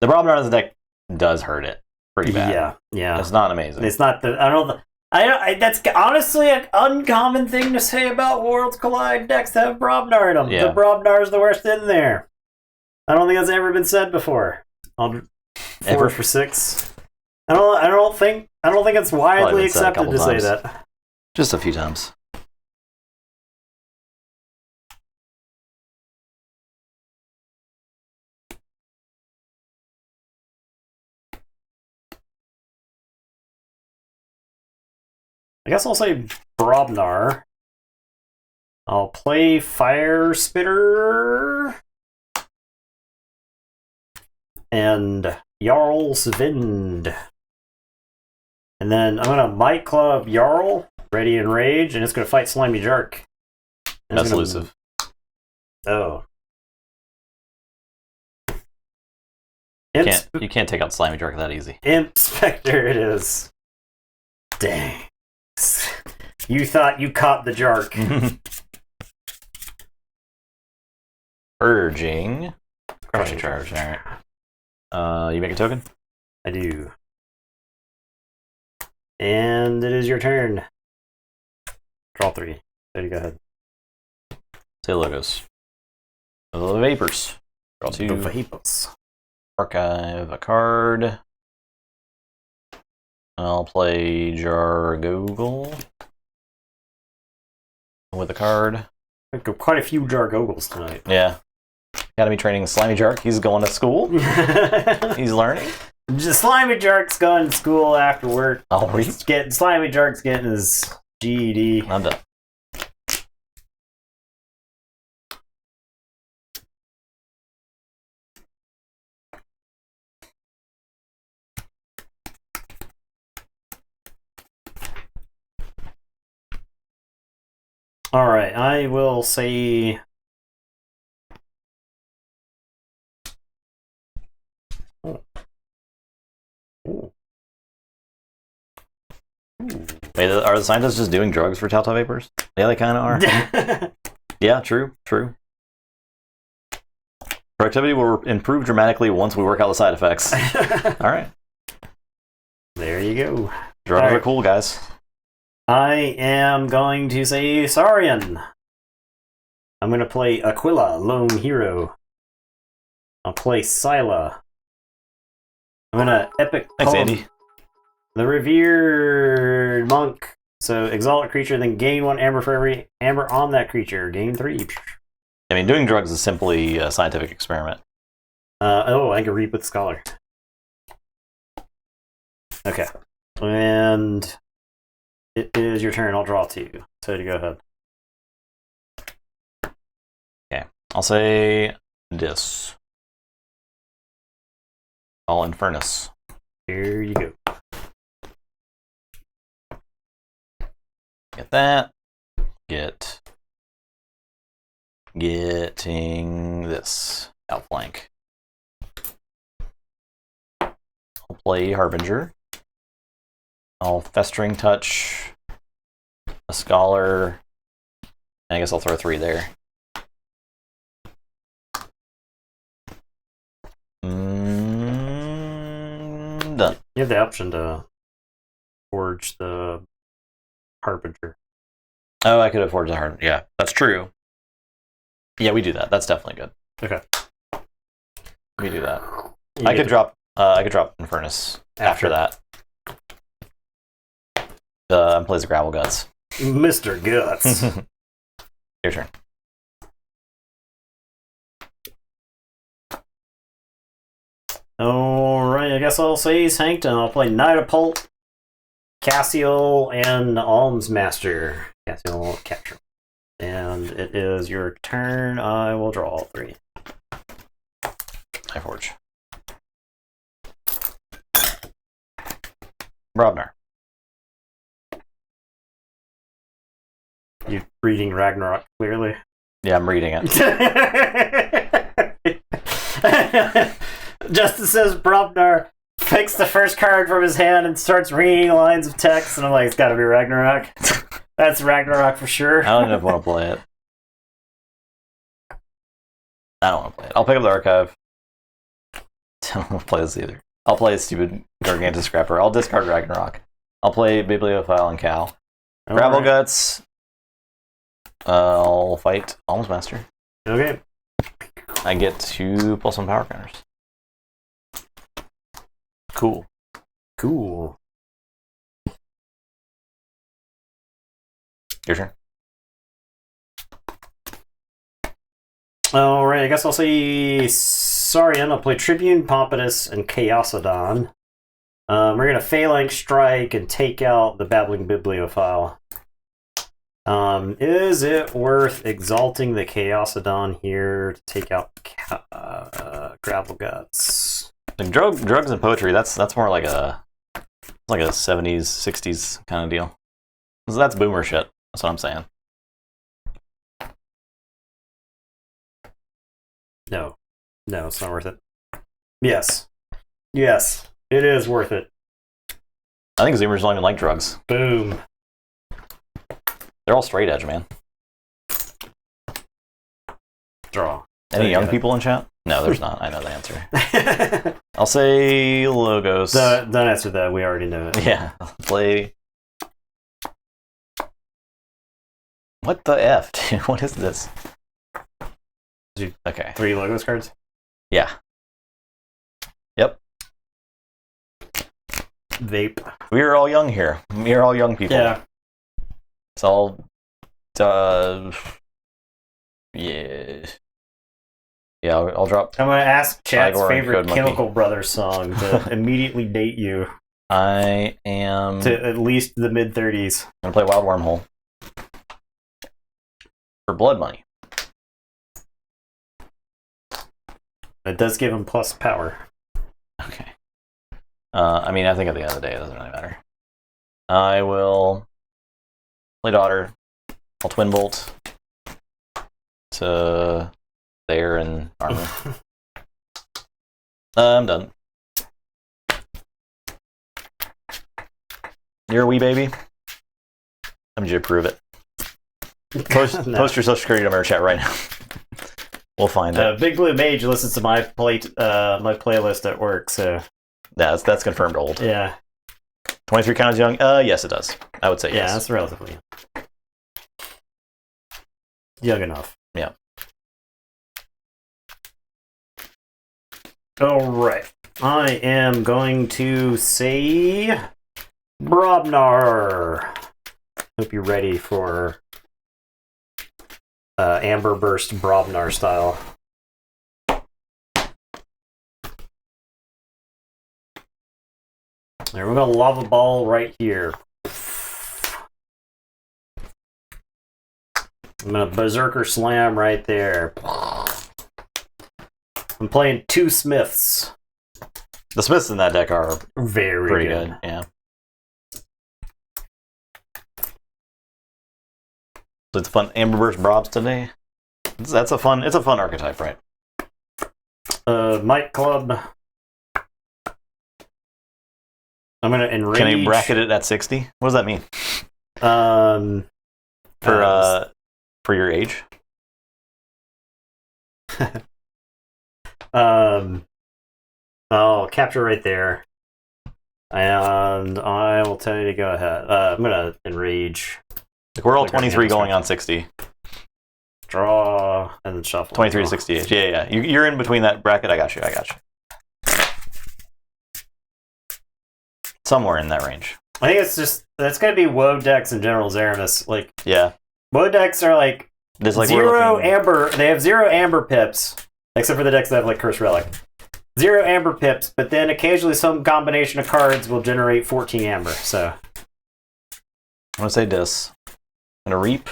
The Brobnar of the deck does hurt it pretty bad. Yeah, yeah. It's not amazing. It's not the. I don't. That's honestly an uncommon thing to say about Worlds Collide decks that have Brobnar in them. Yeah. The Brobnar is the worst in there. I don't think that's ever been said before. I'll Ever? for 6. I don't think it's widely been said a accepted couple to say times. that. Just a few times. I guess I'll say Brobnar. I'll play Fire Spitter and Jarl's Vind. And then I'm going to Might Club Jarl, Ready and Rage, and it's going to fight Slimy Jerk. And That's it's gonna- elusive. Oh. You can't take out Slimy Jerk that easy. Imp Spectre it is. Dang. You thought you caught the Jark. Purging. Crushing Charge. Alright. You make a token? I do. And it is your turn. Draw 3. There you go ahead. Say logos. The Vapors. Draw 2. The Vapors. Archive a card. I'll play Jargogel with a card. I've got quite a few Jargogles tonight. Yeah. Academy training Slimy Jerk. He's going to school. He's learning. Slimy Jark's going to school after work. I'll read. Slimy Jark's getting his GED. I'm done. All right, I will say. Oh. Ooh. Wait, are the scientists just doing drugs for Telltale Vapors? Yeah, they kind of are. Yeah, true. Productivity will improve dramatically once we work out the side effects. All right. There you go. Drugs are cool, guys. I am going to say Saurian. I'm going to play Aquila, Lone Hero. I'll play Scylla. I'm going to Epic Thanks, Poem. Andy. The Revered Monk. So exalt a creature, then gain 1 amber for every amber on that creature. Gain 3. I mean, doing drugs is simply a scientific experiment. I can reap with Scholar. Okay. And it is your turn. I'll draw 2. So you go ahead. Okay. I'll say this. All in furnace. Here you go. Get that. Getting this outflank. I'll play Harbinger. I'll Festering Touch, a Scholar, and I guess I'll throw 3 there. Done. You have the option to forge the Harbinger. Oh, I could have forged the Harbinger. Yeah, that's true. Yeah, we do that. That's definitely good. Okay. We do that. I could drop Infernus after that. Plays the Gravel Guts. Mr. Guts. Your turn. Alright, I guess I'll say Sanctum. I'll play Knight of Pulp, Cassiel, and Alms Master. Cassiel will capture. And it is your turn. I will draw all 3. I forge. Brobnar. You reading Ragnarok clearly? Yeah, I'm reading it. Justice says Brobnar picks the first card from his hand and starts reading lines of text, and I'm like, it's gotta be Ragnarok. That's Ragnarok for sure. I don't even want to play it. I don't want to play it. I'll pick up the archive. I don't want to play this either. I'll play a stupid Gargantus Scrapper. I'll discard Ragnarok. I'll play Bibliophile and Cow. Gravel Guts. I'll fight Alms Master. Okay. I get 2 +1 power counters. Cool. Cool. Your turn. Alright, I guess I'll say Saurian. I'll play Tribune, Pompatus, and Chaosodon. We're going to Phalanx Strike and take out the Babbling Bibliophile. Is it worth exalting the Chaosodon here to take out Gravel Guts? Like drugs and poetry, that's more like a 70s, 60s kind of deal. So that's boomer shit. That's what I'm saying. No, it's not worth it. Yes, it is worth it. I think Zoomers don't even like drugs. Boom. They're all straight edge, man. Draw. Any young people in chat? No, there's not. I know the answer. I'll say Logos. Don't answer that. We already know it. Yeah. Play. What the F, dude? What is this? Okay. 3 Logos cards? Yeah. Yep. Vape. We are all young here. We are all young people. Yeah. It's all. Yeah. Yeah, I'll drop. I'm going to ask chat's Igor and favorite Code Chemical Monkey. Brothers song to immediately date you I am to at least the mid-30s. gonna play Wild Wormhole for blood money. It does give him plus power. Okay. I mean, I think at the end of the day, it doesn't really matter. I will play Daughter. I'll Twin Bolt to there and armor. I'm done. You're a wee baby. I need you to prove it. Post your social security number in chat right now. We'll find it. Big Blue Mage listens to my playlist at work, so That's confirmed old. yeah. 23 counts young? Yes, it does. I would say Yeah, yes. that's relatively young enough. Yeah. All right. I am going to say Brobnar. Hope you're ready for Amber Burst Brobnar style. There we go, lava ball right here. I'm gonna Berserker Slam right there. I'm playing 2 Smiths. The Smiths in that deck are Very pretty good. Yeah. So it's fun. Amberburst Brobs today. It's a fun archetype, right? Might Club. I'm gonna enrage. Can you bracket it at 60? What does that mean? For your age. I'll capture right there, and I will tell you to go ahead. I'm gonna enrage. Like we're all 23 going on 60. Draw and then shuffle. 23 to 68. Yeah. You're in between that bracket. I got you. Somewhere in that range. I think that's gonna be woe decks and General Zeramis. Like, yeah, woe decks are like, like 0 amber. They have 0 amber pips, except for the decks that have like Curse Relic. 0 amber pips, but then occasionally some combination of cards will generate 14 amber. So I'm gonna say this. I'm gonna reap.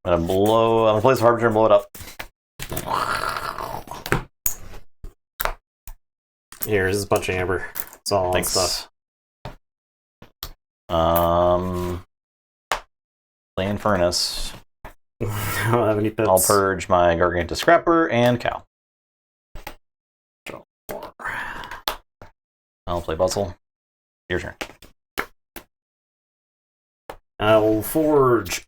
I'm gonna play this Harbinger and blow it up. Here's a bunch of amber. It's all on stuff. Land Furnace. I don't have any pips. I'll purge my Gargantua Scrapper and Cow. I'll play Bustle. Your turn. I'll forge.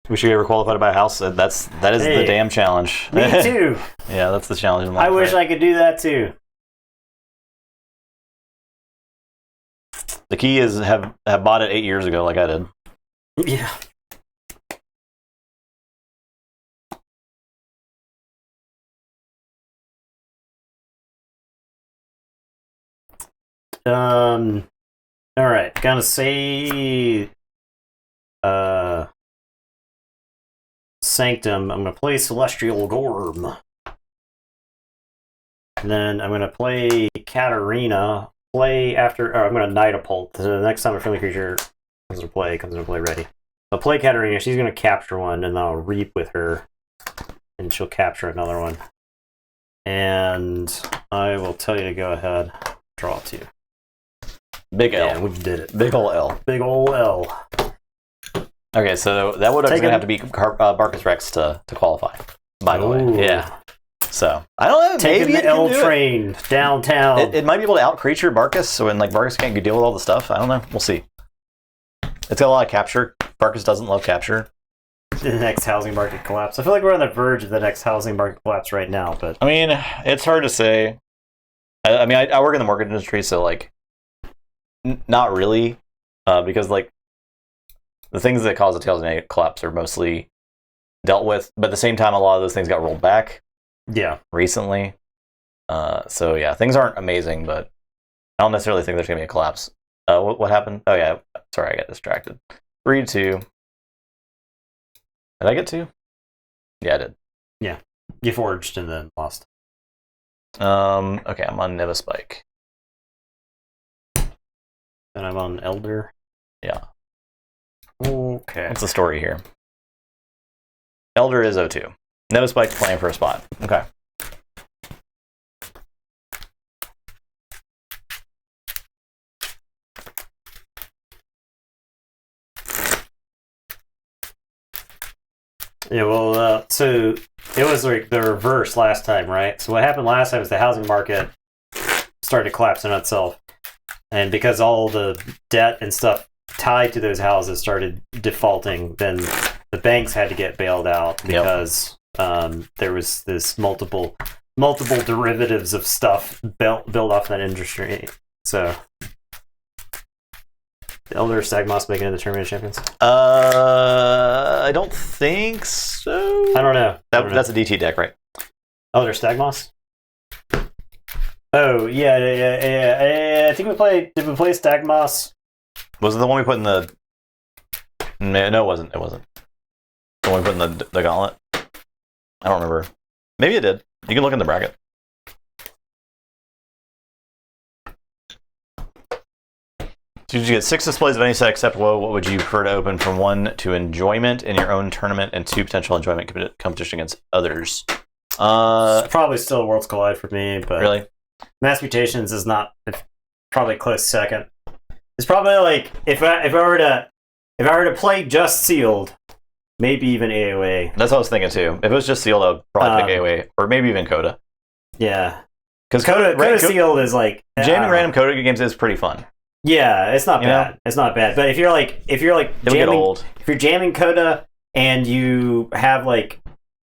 We should ever qualify to buy a house. That is the damn challenge. Me too. Yeah, that's the challenge in life. I wish I could do that too. The key is have bought it 8 years ago, like I did. Yeah. All right. Gonna say Sanctum. I'm gonna play Celestial Gorm. And then I'm gonna play Katarina. Play after. I'm gonna Nightapult. The next time a friendly creature comes into play ready. I'll play Katarina. She's gonna capture one, and then I'll reap with her, and she'll capture another one. And I will tell you to go ahead, draw 2. Big L. Yeah, we did it. Big ol' L. Big ol' L. Okay, so that would have to be Barkus Rex to qualify. By the way, yeah. So I don't know. Taking Maybe the L train downtown. It might be able to out creature Barkus, so when like Barkus can't deal with all the stuff. I don't know. We'll see. It's got a lot of capture. Barkus doesn't love capture. The next housing market collapse. I feel like we're on the verge of the next housing market collapse right now. But I mean, it's hard to say. I mean, I work in the mortgage industry, so like, not really, because like the things that cause the tails and collapse are mostly dealt with, but at the same time, a lot of those things got rolled back. Yeah, recently. So yeah, things aren't amazing, but I don't necessarily think there's gonna be a collapse. What happened? Oh yeah, sorry, I got distracted. 3-2. Did I get 2? Yeah, I did. Yeah, you forged and then lost. Okay, I'm on Neva Spike. And I'm on Elder. Yeah. Okay. What's the story here? Elder is 0-2. Neva Spike playing for a spot. Okay. Yeah, well, so it was like the reverse last time, right? So what happened last time is the housing market started to collapse on itself. And because all the debt and stuff tied to those houses started defaulting, then the banks had to get bailed out because there was this multiple derivatives of stuff built off that industry. So the Elder Stagmoss making it the Tournament of Champions? I don't think so. I don't know. That's a DT deck, right? Elder Stagmoss? Oh, yeah. I think did we play Stagmoss? Was it the one we put in the... No, it wasn't. The one we put in the gauntlet? I don't remember. Maybe it did. You can look in the bracket. So you get 6 displays of any set except woe. What would you prefer to open from 1 to enjoyment in your own tournament and 2 potential enjoyment competition against others? It's probably still Worlds Collide for me, but Really? Mass Mutations is not. It's probably close second. It's probably like if I were to play just sealed, maybe even AOA. That's what I was thinking too. If it was just sealed, I would probably pick AOA or maybe even Coda. Yeah, because Coda sealed is like jamming random Coda games is pretty fun. Yeah, it's not bad. It's not bad. But if you're jamming Coda and you have like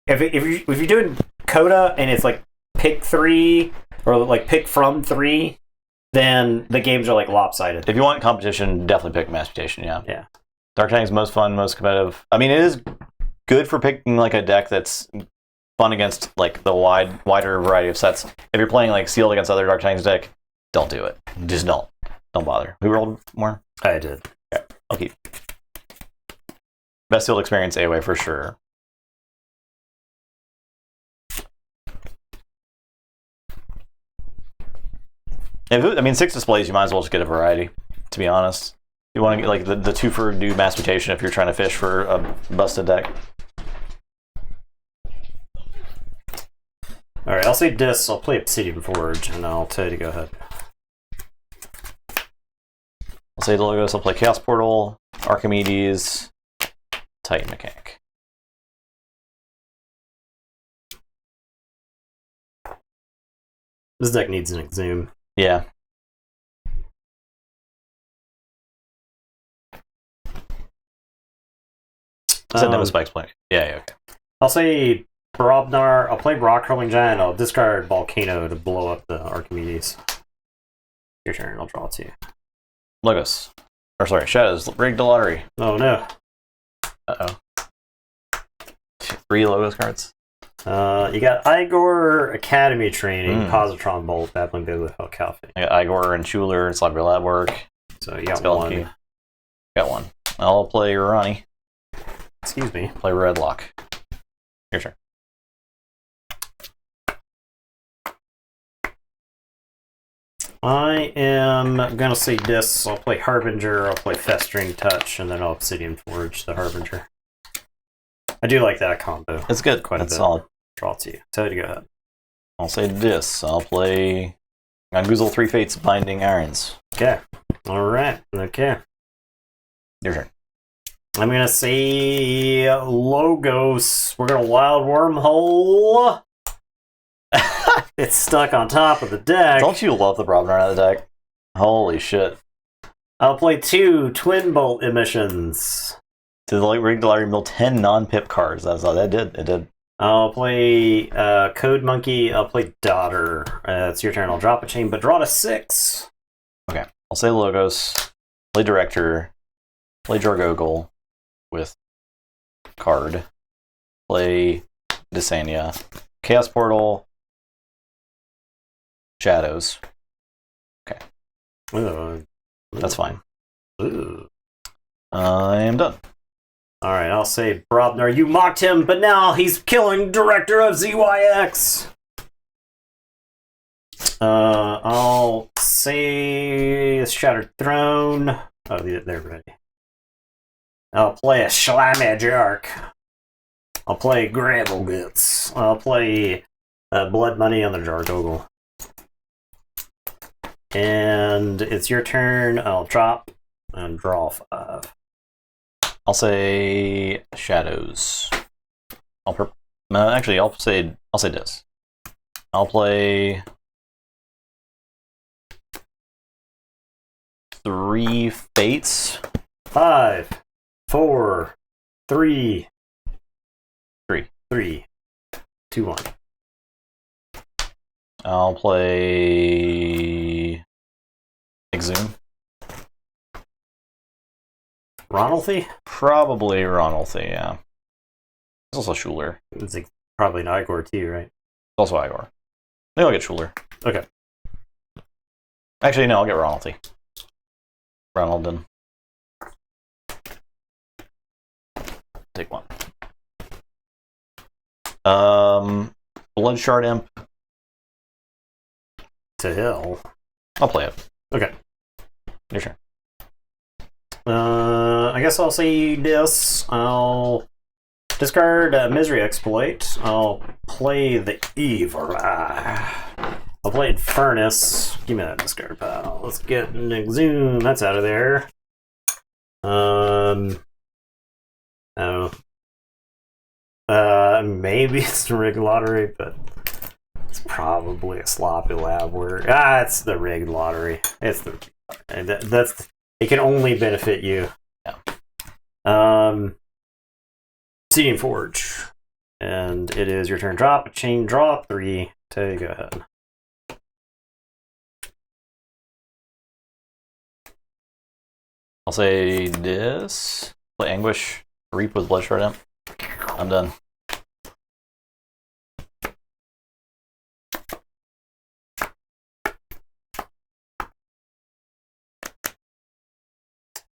if you're doing Coda and it's like pick 3 or like pick from 3, then the games are like lopsided. If you want competition, definitely pick Mass Mutation. Yeah. Dark Tidings most fun, most competitive. I mean, it is good for picking like a deck that's fun against like the wider variety of sets. If you're playing like sealed against other Dark Tidings deck, don't do it. Just don't. Don't bother. Who rolled more? I did. Okay. I'll keep. Best sealed experience AOA for sure. I mean, 6 displays, you might as well just get a variety, to be honest. You want to get like the 2 for new Mass Mutation if you're trying to fish for a busted deck. Alright, I'll say Dis, I'll play Obsidian Forge, and I'll tell you to go ahead. I'll say the logos, I'll play Chaos Portal, Archimedes, Titan Mechanic. This deck needs an Exhume. Yeah. Spike's playing. Yeah, okay. I'll say Brobnar, I'll play Rock Hurling Giant, I'll discard Volcano to blow up the Archimedes. Your turn, I'll draw 2. Logos. Or sorry, Shadows. Rigged the lottery. Oh no. Uh-oh. 3 Logos cards. You got Igor Academy Training, Positron Bolt, Babbling Biglet, Calfee. I got Igor and Schuler and Celebrity Lab Work. So you got Spell 1. Key. Got 1. I'll play Ronnie. Excuse me. Play Redlock. Your turn. I am gonna say this. I'll play Harbinger, I'll play Festering Touch, and then I'll Obsidian Forge the Harbinger. I do like that combo. It's good. Quite That's a bit. solid. Draw 2. Tell you to go ahead. I'll say this. I'll play Gongoozle 3 Fates Binding Irons. Okay. Alright. Okay. Your turn. I'm gonna say Logos. We're gonna Wild Wormhole. It's stuck on top of the deck. Don't you love the Brobnar out of the deck? Holy shit. I'll play 2 Twin Bolt Emissions. Did the Rigged Lottery mill 10 non-pip cards? That's all that did. It did. I'll play Code Monkey. I'll play Daughter. It's your turn. I'll drop a chain, but draw to 6. Okay. I'll say Logos. Play Director. Play Jargogol with card. Play Desania. Chaos Portal. Shadows. Okay. That's fine. I am done. Alright, I'll say Brobnar, you mocked him, but now he's killing Director of ZYX. I'll say Shattered Throne. Oh, they're ready. I'll play a Schlammajark. I'll play Gravelgits. I'll play Blood Money on the Jargogol. And it's your turn. I'll drop and draw 5. I'll say Shadows. Actually, I'll say this. I'll play 3 Fates. 5, 4, 3, 2, 1. I'll play Exhume. Ronalthy? Probably Ronalthy, yeah. There's also Schuler. It's like probably an Igor too, right? Also Igor. Maybe I'll get Schuler. Okay. Actually, no, I'll get Ronaldy. Ronaldon. Take 1. Blood Shard Imp. To hell. I'll play it. Okay. Your turn. I guess I'll say this. I'll discard Misery Exploit. I'll play the Evil Eye. I'll play Furnace. Give me that discard pile. Let's get Zoom. That's out of there. Oh. Maybe it's the rigged lottery, but it's probably a sloppy lab work. It's the rigged lottery. It's the that's it can only benefit you. Yeah. Keyforge, and it is your turn. Drop a chain. Drop 3. Go ahead. I'll say this. Play Anguish. Reap with Bloodshard Imp. I'm done.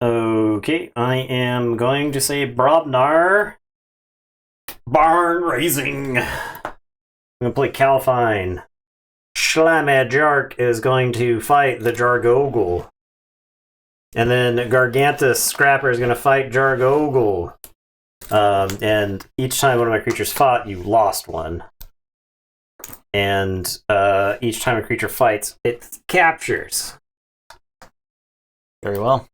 Okay, I am going to say Brobnar. Barn Raising. I'm going to play Calfine. Schlamajark is going to fight the Jargogle. And then Gargantus Scrapper is going to fight Jargogle. And each time one of my creatures fought, you lost one. And each time a creature fights, it captures. Very well.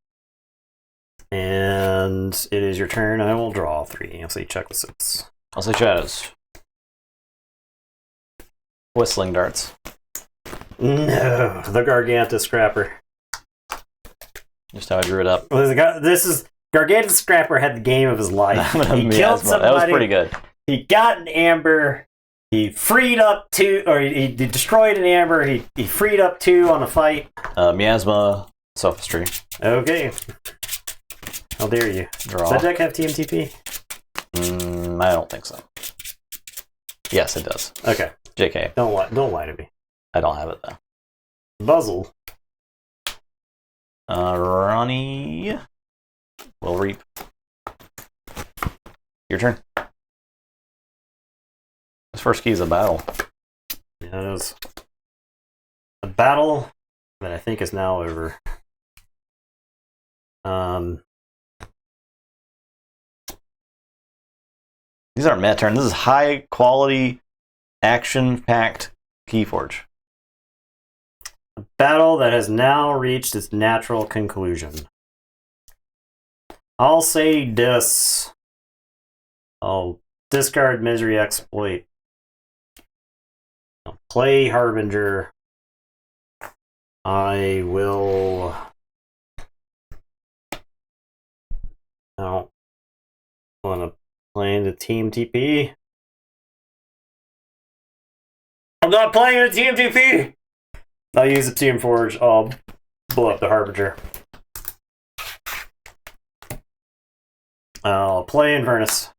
And it is your turn. I will draw 3. I'll say check the 6. I'll say Shadows. Whistling Darts. No, the Gargantus Scrapper. Just how I drew it up. This is Gargantus Scrapper had the game of his life. He killed somebody. That was pretty good. He got an amber. He freed up 2, or he destroyed an amber. He freed up 2 on a fight. Miasma, Sophistry. Okay. How dare you? Draw. Does that deck have TMTP? I don't think so. Yes, it does. Okay. JK. Don't lie to me. I don't have it though. Buzzle. Ronnie will reap. Your turn. This first key is a battle. Yeah, it is. A battle that I think is now over. These aren't meta turn. This is high quality, action packed Keyforge. A battle that has now reached its natural conclusion. I'll say this. I'll discard Misery Exploit. I'll play Harbinger. I will. I don't want to play into Team TP. I'm not playing into Team TP! I'll use the Team Forge. I'll blow up the Harbinger. I'll play Inverness.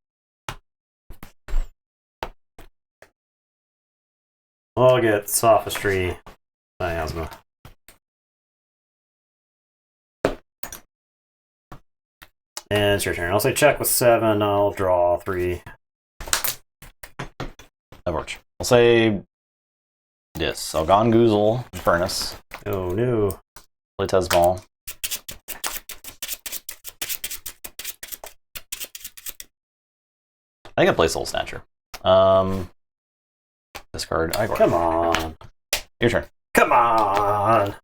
I'll get Sophistry. Miasma. And it's your turn. I'll say check with 7. I'll draw 3. That works. I'll say this. Algon Goozle, Furnace. Oh no. Play Tezball. I can play Soul Snatcher. Discard Igor. Come on. Your turn. Come on.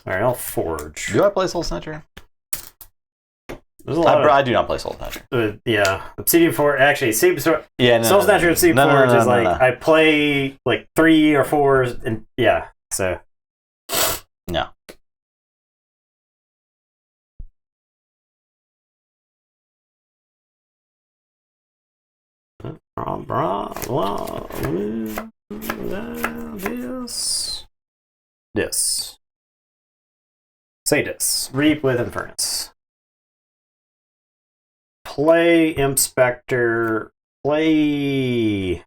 Alright, I'll forge. Do I play Soul Snatcher? There's a lot I do not play Soul Snatcher. yeah. Obsidian Forge. Actually, Soul Snatcher and Obsidian Forge is like, I play like 3 or 4, and yeah, so. No. This. Say this. Reap with Infernus. Play Inspector. Play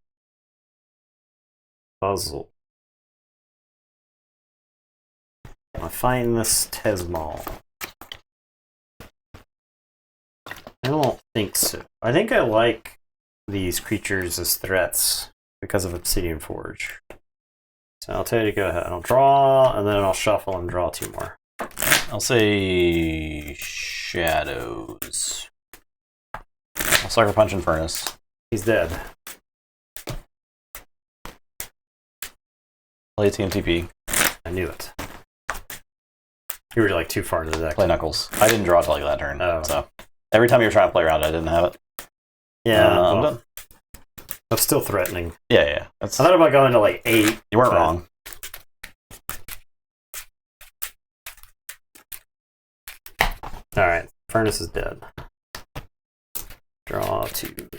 Puzzle. I find this Tesmal. I don't think so. I think I like these creatures as threats because of Obsidian Forge. So I'll tell you to go ahead. I'll draw, and then I'll shuffle and draw 2 more. I'll say Shadows. I'll Sucker Punch and Furnace. He's dead. Play TMTP. I knew it. You were like too far into the deck. Play Knuckles. I didn't draw till like that turn. Oh. So every time you were trying to play around, I didn't have it. Yeah, I'm done. That's still threatening. Yeah. I thought about going to like 8. You weren't wrong. Alright, Furnace is dead. Draw 2.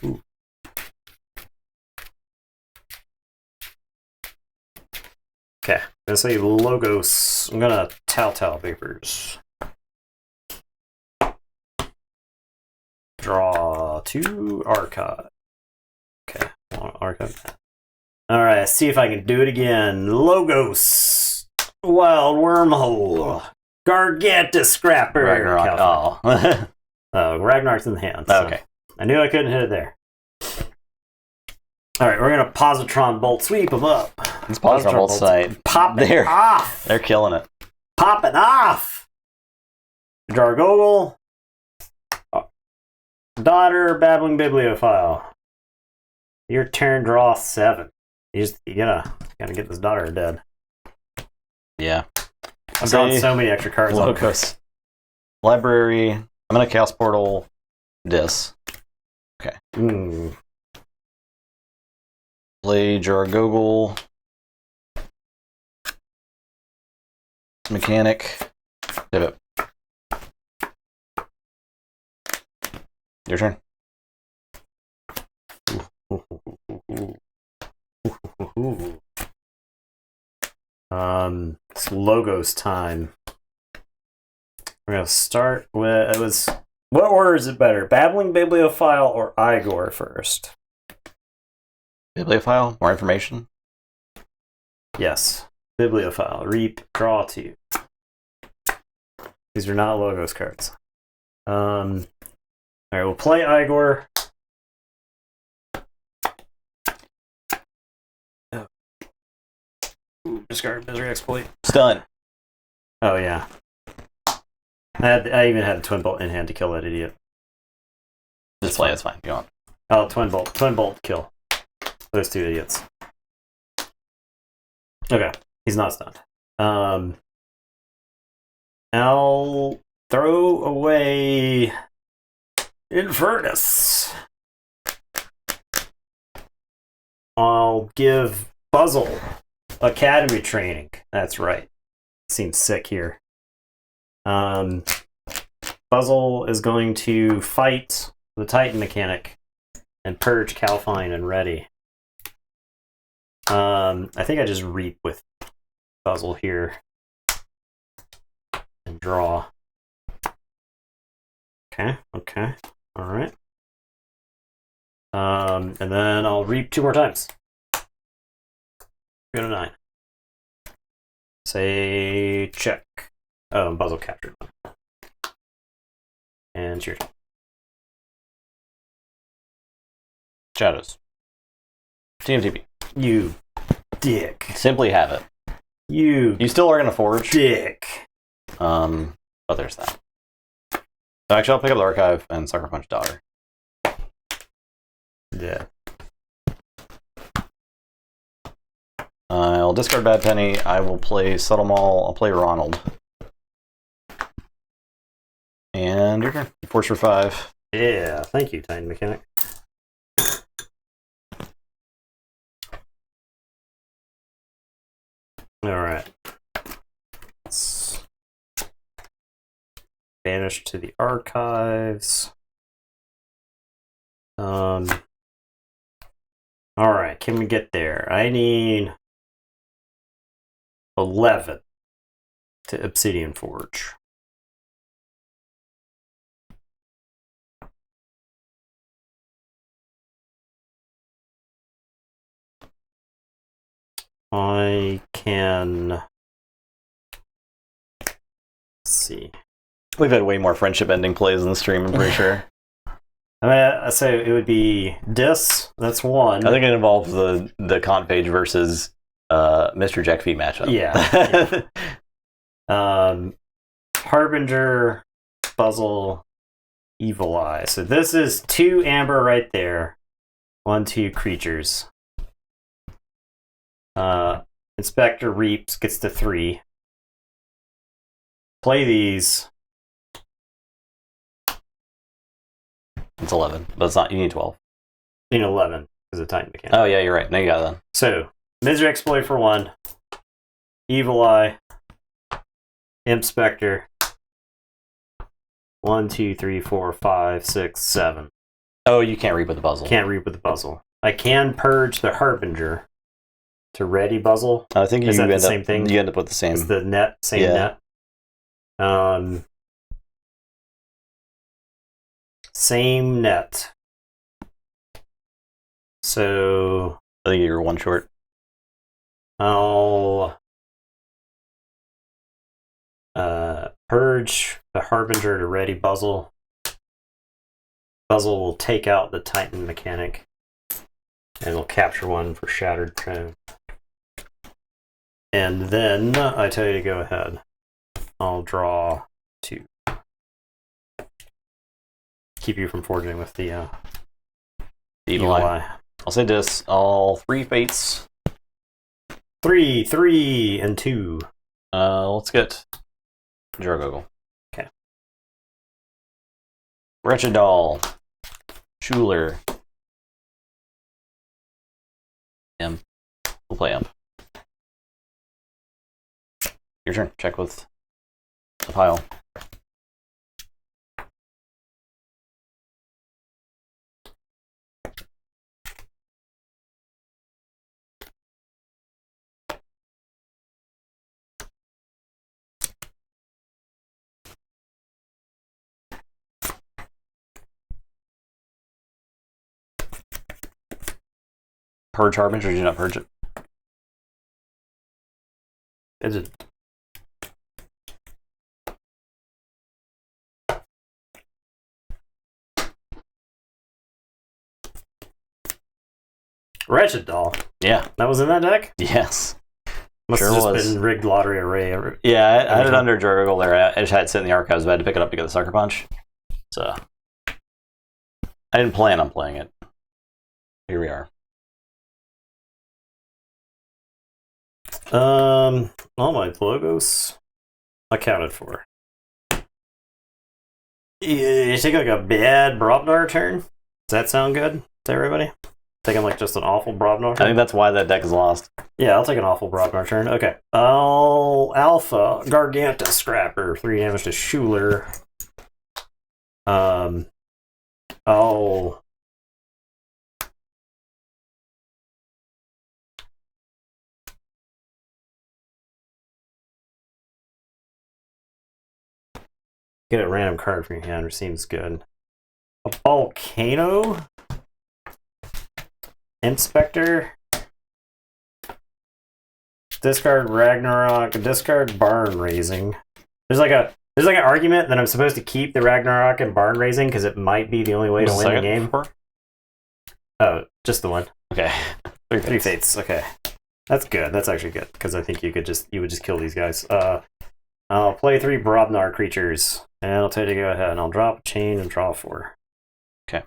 Ooh. Okay, I'm gonna say Logos. I'm gonna Telltale Vapors. Draw 2, Archive. Okay, Archive. Alright, see if I can do it again. Logos. Wild Wormhole. Gargantus Scrapper. Ragnarok. Oh. Ragnarok's in the hand. So Okay. I knew I couldn't hit it there. Alright, we're gonna Positron Bolt sweep them up. It's Positron Bolt site. Pop it There. off! They're killing it. Pop it off! Jargogel. Daughter, Babbling Bibliophile. Your turn, draw 7. You gotta get this daughter dead. Yeah. I'm drawing so many extra cards. Logos. Library. I'm gonna Chaos Portal this. Okay. Play Jargogel. Mechanic. Pivot. Your turn. It's Logos time. We're gonna start with what order is it better? Babbling Bibliophile or Igor first? Bibliophile. More information. Yes. Bibliophile. Reap. Draw 2. These are not Logos cards. Alright, we'll play Igor. Ooh, discard Misery Exploit. Stun. Oh yeah. I even had a Twin Bolt in hand to kill that idiot. Just play. It's fine. You want? Oh, Twin Bolt kill those 2 idiots. Okay, he's not stunned. I'll throw away Infernus. I'll give Puzzle Academy training. That's right. Seems sick here. Puzzle is going to fight the Titan mechanic and purge Calfine and Ready. I think I just reap with Puzzle here and draw. Okay, all right. And then I'll reap 2 more times. Go to 9. Say check. Oh, Puzzle captured. And cheers. Shadows. TMTP. You dick. Simply have it. You still are gonna forge. dick. But there's that. So actually, I'll pick up the archive and Sucker Punch Daughter. Yeah. I'll discard Bad Penny. I will play Subtle Maul. I'll play Ronald. And your turn. Force for 5. Yeah, thank you, Titan Mechanic. Alright. Let's banish to the archives. Alright, can we get there? I need 11 to Obsidian Forge. I can... Let's see. We've had way more friendship ending plays in the stream, I'm pretty sure. I mean, I say it would be dis. That's one. I think it involves the con page versus Mr. Jack Fee matchup. Yeah. Harbinger, Puzzle, Evil Eye. So this is 2 amber right there. 1, 2 creatures. Inspector Reaps gets to 3. Play these. It's 11, but it's not. You need 12. You know, 11 is a Titan mechanic. Oh yeah, you're right. Now you got it then. So Misery Exploit for 1. Evil Eye. Imp Spectre. 1, 2, 3, 4, 5, 6, 7. Oh, you can't read with the puzzle. Can't read with the puzzle. I can purge the Harbinger to ready puzzle. I think you Is that end the up, same thing? You end up with the same. It's the net, same net. Same net. So I think you're 1 short. I'll purge the Harbinger to ready Buzzle. Buzzle will take out the Titan mechanic, and it'll capture 1 for Shattered Throne. And then I tell you to go ahead. I'll draw 2. Keep you from forging with the Evil Eye. I'll say this. All 3 fates. 3, 3, and 2. Let's get Jargoggle. Okay. Wretched Doll. Schuler. Imp. We'll play Imp. Your turn. Check with the pile. Purge Harbinger, or did you not purge it? Is it? Wretched Doll. Yeah. That was in that deck? Yes. Must Sure have just was. been rigged lottery array. Yeah, I had it under Jargoggle there. I just had it sit in the archives, but I had to pick it up to get the Sucker Punch. So I didn't plan on playing it. Here we are. All my logos accounted for. You take like a bad Brobnar turn? Does that sound good to everybody? Taking like just an awful Brobnar I turn? think that's why that deck is lost. Yeah, I'll take an awful Brobnar turn. Okay. Alpha Garganta Scrapper, 3 damage to Schuler. I'll get a random card from your hand, which seems good. A Volcano? Inspector? Discard Ragnarok, discard Barn Raising. There's like an argument that I'm supposed to keep the Ragnarok and Barn Raising because it might be the only way to win the game. Oh, just the one. Okay. 3 fates. Okay, that's good. That's actually good because I think you would just kill these guys. I'll play 3 Brobnar creatures, and I'll tell you to go ahead, and I'll drop a chain and draw 4. Okay.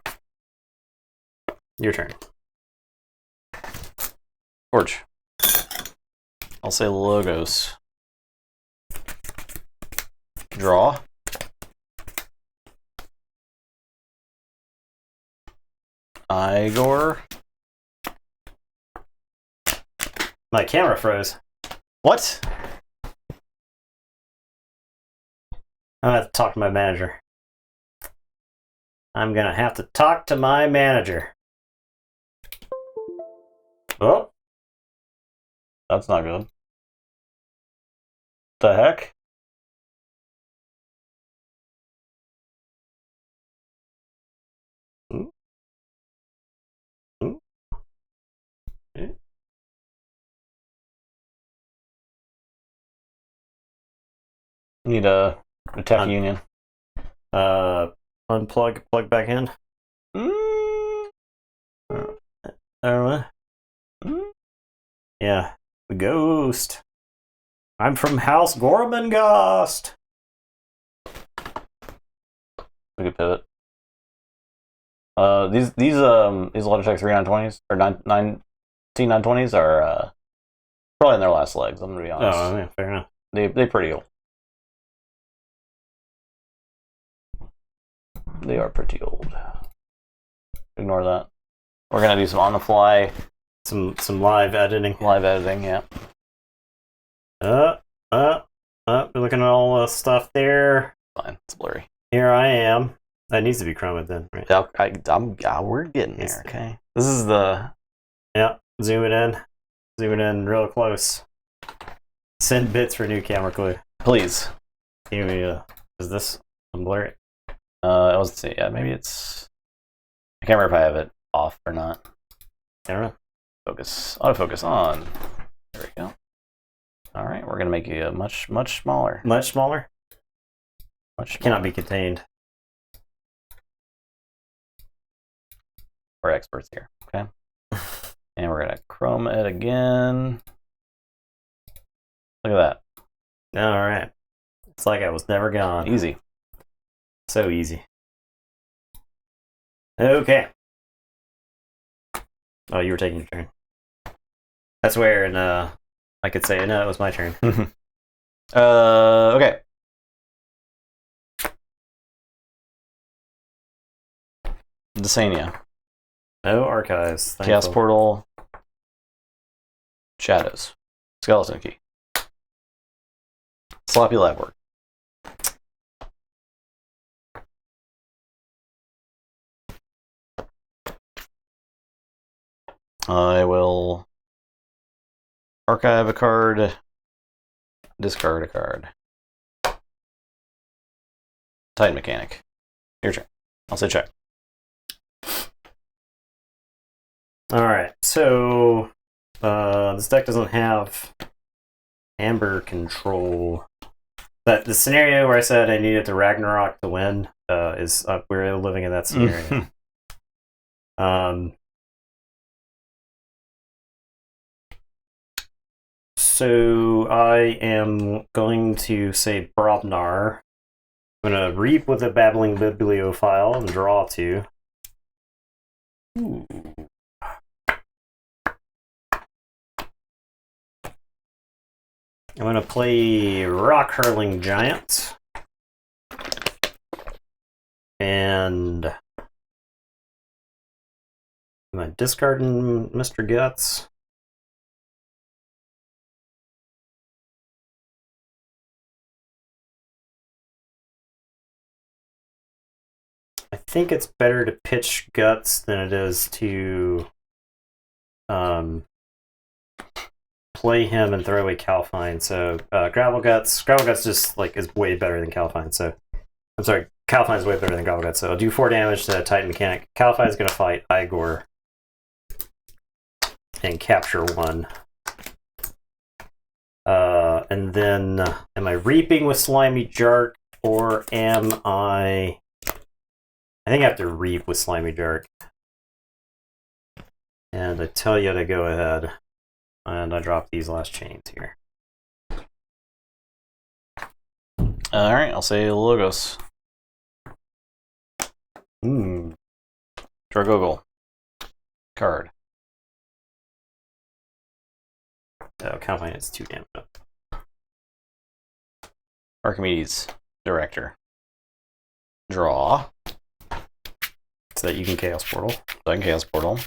Your turn. Forge. I'll say Logos. Draw. Igor. My camera froze. What? I'm gonna have to talk to my manager. I'm gonna have to talk to my manager. Oh. That's not good. The heck? Ooh. Ooh. Okay. Need a attack union. Unplug, plug back in. Yeah, the ghost. I'm from House Gormenghast. We could pivot. These Logitech 3920s or 920s are probably in their last legs. I'm gonna be honest. Oh, yeah, fair enough. They pretty old. They are pretty old. Ignore that. We're gonna do some on the fly, some live editing. Live editing, yeah. You're looking at all the stuff there. Fine, it's blurry. Here I am. That needs to be chromed then, right? Yeah, we're getting there. Okay. This is the. Yeah, zoom it in real close. Send bits for new camera clue. Please. Give me is this blurry? I was say yeah, maybe it's. I can't remember if I have it off or not. Camera. Focus. Autofocus on. There we go. All right, we're gonna make you a much smaller. Much smaller. Much smaller. Cannot be contained. We're experts here. Okay. And we're gonna chrome it again. Look at that. All right. It's like I was never gone. Easy. So easy. Okay. Oh, you were taking your turn. That's where, and I could say, no, it was my turn. Okay. Desania. No archives. Chaos thankful. Portal. Shadows. Skeleton Key. Sloppy lab work. I will archive a card, discard a card. Titan Mechanic. Your turn. I'll say check. Alright, so this deck doesn't have Amber control. But the scenario where I said I needed to Ragnarok to win is we're living in that scenario. So I am going to say Brobnar. I'm going to Reap with a Babbling Bibliophile and draw 2. Ooh. I'm going to play Rock Hurling Giant. And am I discarding Mr. Guts? I think it's better to pitch Guts than it is to play him and throw away Calfine. So Gravel Guts just like is way better than Calfine. So I'm sorry, Calfine's way better than Gravel Guts. So I'll do 4 damage to Titan Mechanic. Calfine's gonna fight Igor and capture 1. And then am I Reaping with Slimy Jark, or am I think I have to Reap with Slimy Jark. And I tell you to go ahead. And I drop these last chains here. Alright, I'll say Logos. Dragogol. Card. Oh, Calfine is 2 damage up. Archimedes. Director. Draw. So that you can Chaos Portal. So I can Chaos Portal.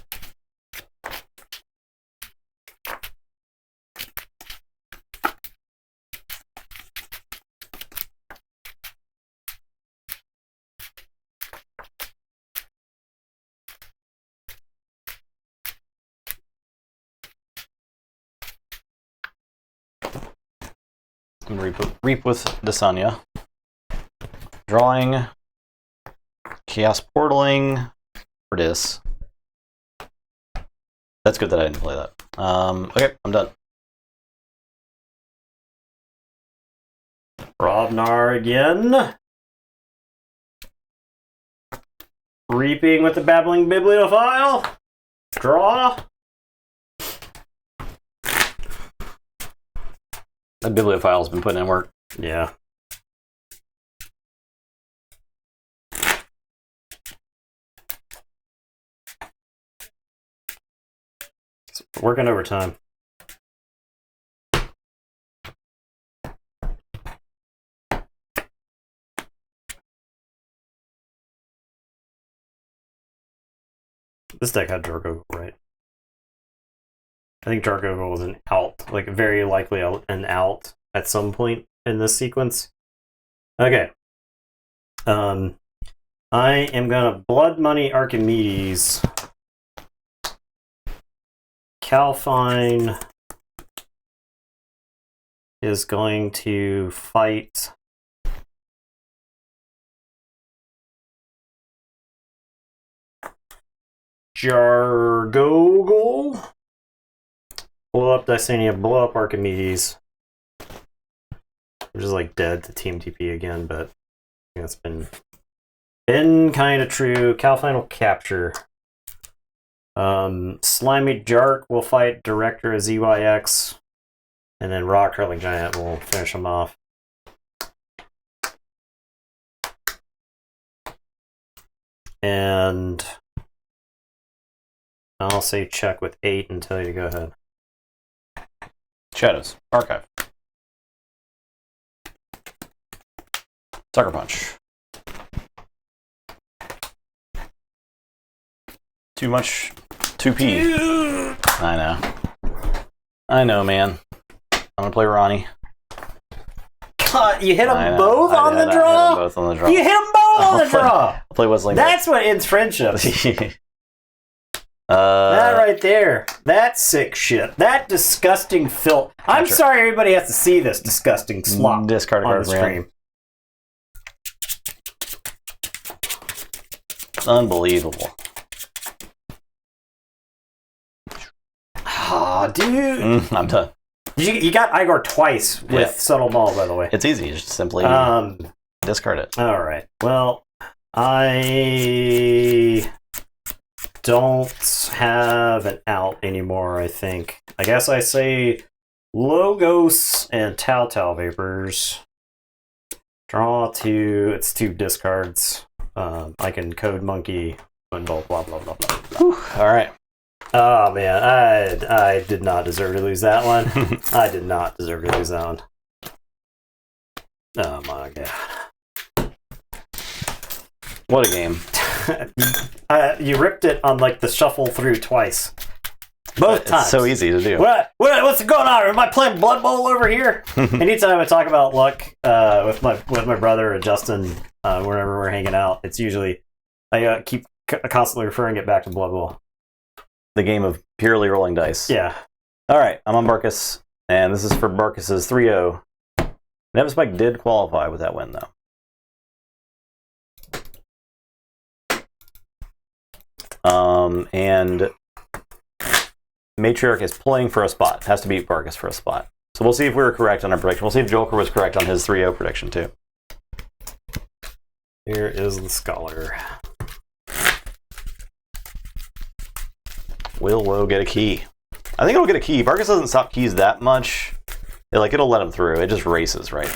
I'm going to Reap with Desania. Drawing. Chaos Portaling for this. That's good that I didn't play that. Okay, I'm done. Brobnar again. Reaping with the Babbling Bibliophile. Draw. That bibliophile's been putting in work. Yeah. It's working overtime. This deck had Jargogle, right? I think Jargogle was an out, like very likely an out at some point in this sequence. Okay. I am gonna Blood Money Archimedes. Calfine is going to fight Jargogle. Blow up Dysania, blow up Archimedes. Which is like dead to Team TP again, but I think that's been kind of true. Calfine will capture. Slimy Jark will fight Director as ZYX. And then Rock Hurling Giant will finish him off. And I'll say check with 8 and tell you to go ahead. Shadows. Archive. Sucker Punch. Too much 2P. I know. I know, man. I'm gonna play Ronnie. God, you hit them both on the draw? I hit them both on the draw. You hit them both on the draw! I'll play Whistling. That's what ends friendships. That right there. That's sick shit. That disgusting filth. I'm sorry everybody has to see this disgusting slop discard on the stream. Unbelievable. Oh, dude. I'm done. You got Igor twice with Subtle Maul, by the way. It's easy. Just simply discard it. All right. Well, I don't have an out anymore, I think. I guess I say Logos and Tau Vapors. Draw 2. It's 2 discards. I can Code Monkey, Windbolt, blah, blah, blah, blah. Whew. All right. Oh, man. I did not deserve to lose that one. I did not deserve to lose that one. Oh, my God. What a game. You ripped it on like the shuffle through twice. Both times. It's so easy to do. What's going on? Am I playing Blood Bowl over here? Anytime I talk about luck with my brother or Justin, wherever we're hanging out, it's usually I keep constantly referring it back to Blood Bowl. The game of purely rolling dice. Yeah. All right, I'm on Barkus, and this is for Barkus's 3-0. Neverspike did qualify with that win, though. And Matriarch is playing for a spot. Has to beat Barkus for a spot. So we'll see if we were correct on our prediction. We'll see if Joker was correct on his 3-0 prediction, too. Here is the Scholar. Will Woe get a key? I think it'll get a key. Barkus doesn't stop keys that much. It'll let him through. It just races, right?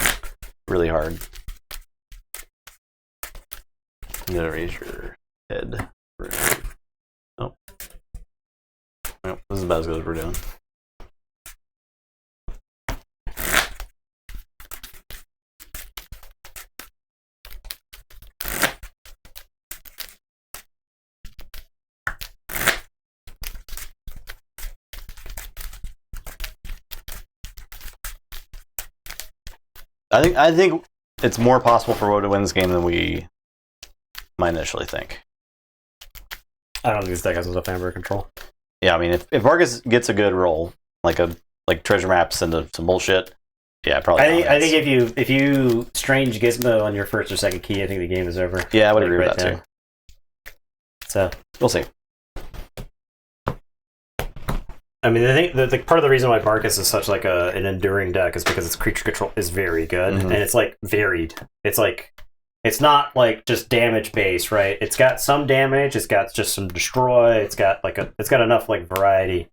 Really hard. You gotta raise your head. Oh. Nope, this is about as good as we're doing. I think it's more possible for Woe to win this game than we might initially think. I don't think this deck has enough Amber control. Yeah, I mean, if Vargas gets a good roll, like treasure maps into some bullshit, yeah, probably. I think if you strange Gizmo on your first or second key, I think the game is over. Yeah, I would agree with that too. So we'll see. I mean, I think the part of the reason why Barkus is such like an enduring deck is because its creature control is very good, and it's like varied. It's like It's not like just damage based, right? It's got some damage. It's got just some destroy. It's got it's got enough like variety.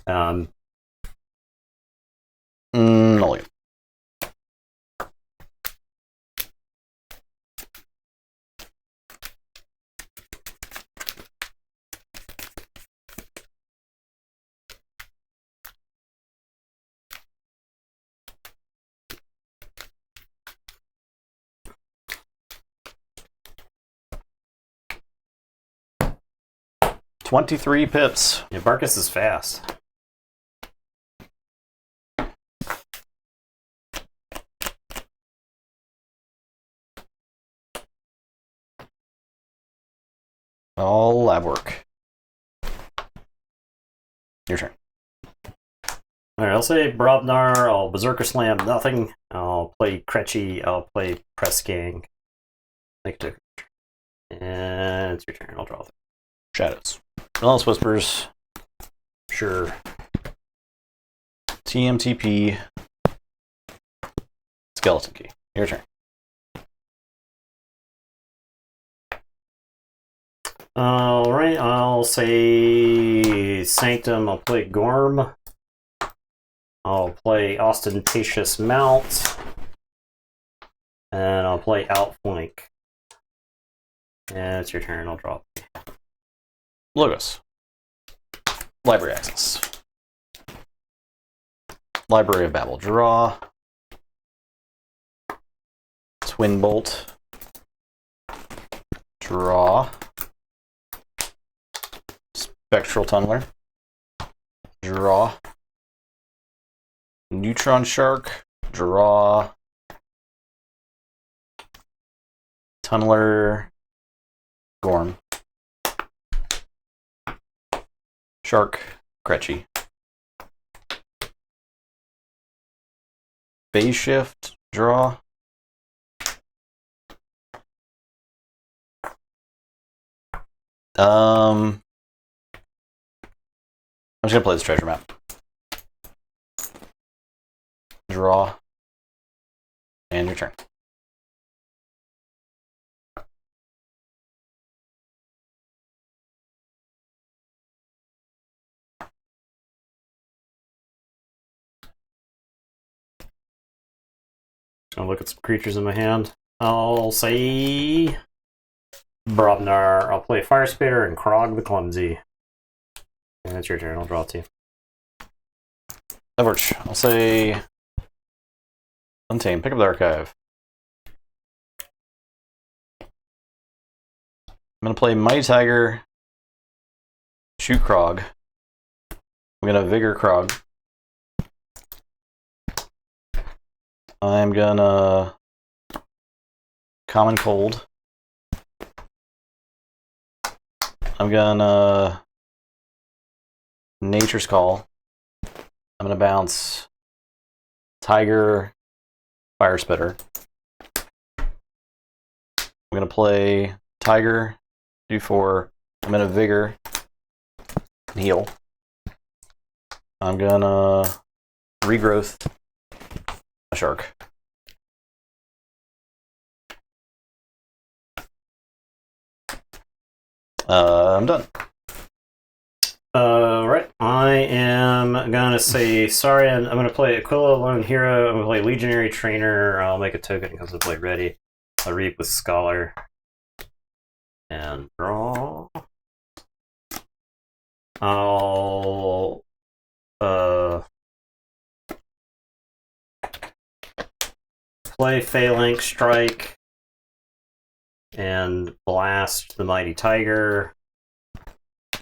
No. 23 pips. Yeah, Barkus is fast. All lab work. Your turn. All right, I'll say Brobnar. I'll Berserker Slam nothing. I'll play Kretchy. I'll play Press Gang. Make a and it's your turn. I'll draw. Shadows. Relentless Whispers. Sure. TMTP. Skeleton Key. Your turn. All right, I'll say Sanctum. I'll play Gorm. I'll play Ostentatious Mount. And I'll play Outflank. And it's your turn. I'll draw. Logos. Library access. Library of Babel. Draw. Twin Bolt. Draw. Spectral Tunneler. Draw. Neutron Shark. Draw. Tunneler. Gorm. Shark. Kretchy. Phase Shift. Draw. I'm just gonna play this treasure map. Draw. And your turn. Gonna look at some creatures in my hand. I'll say Brobnar. I'll play Fire Spitter and Krog the Clumsy. And it's your turn. I'll draw two. Leverage. I'll say Untamed. Pick up the archive. I'm gonna play Mighty Tiger. Shoot Krog. I'm gonna Vigor Krog. I'm gonna Common Cold. I'm gonna Nature's Call. I'm gonna bounce Tiger, Fire Spitter. I'm gonna play Tiger, do 4. I'm gonna Vigor, and heal. I'm gonna Regrowth a Shark. I'm done. Right. I am gonna say sorry, and I'm gonna play Aquila Lone Hero. I'm gonna play Legionary Trainer. I'll make a token because I play ready. I'll reap with Scholar. And draw. I'll play Phalanx Strike and blast the Mighty Tiger.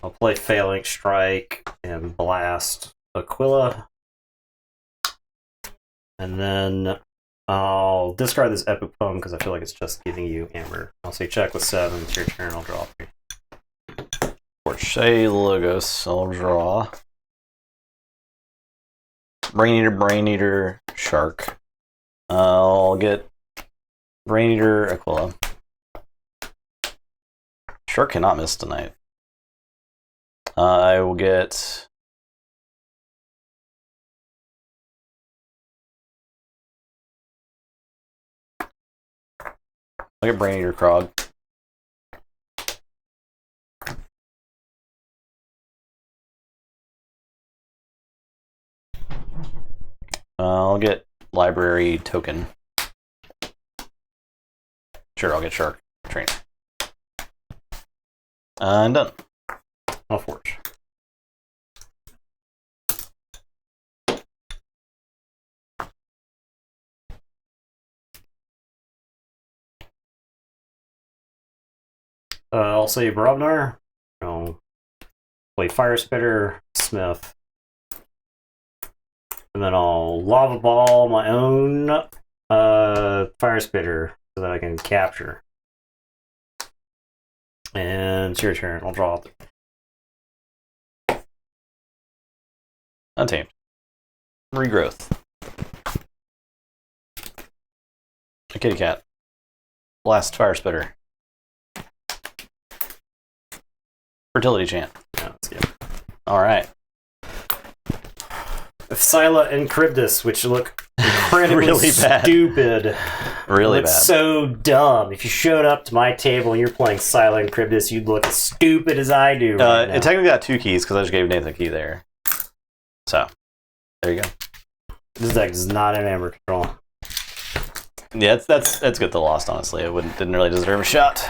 I'll play Phalanx Strike and blast Aquila. And then I'll discard this Epic Poem because I feel like it's just giving you Amber. I'll say check with 7. It's your turn. I'll draw 3. Say Logos. I'll draw. Brain Eater, Shark. I'll get Brain Eater, Aquila. Shark cannot miss tonight. I will get Look at Brain Eater Krog. I'll get Library Token. Sure, I'll get Shark Trainer. And done. I'll forge. I'll say Brobnar. I'll play Fire Spitter, Smith. And then I'll Lava Ball my own Fire Spitter so that I can capture. And it's your turn. I'll draw it. Untamed. Regrowth. A kitty cat. Blast Fire Spitter. Fertility Chant. Yeah, let's get it. Alright. Scylla and Cryptus, which look incredibly Really bad. stupid. Really Look bad. so dumb. If you showed up to my table and you're playing Scylla and Cryptus, you'd look as stupid as I do. Right now. It technically got 2 keys because I just gave Nathan a key there. So, there you go. This deck is not an Amber control. Yeah, that's good to Lost, honestly. It didn't really deserve a shot.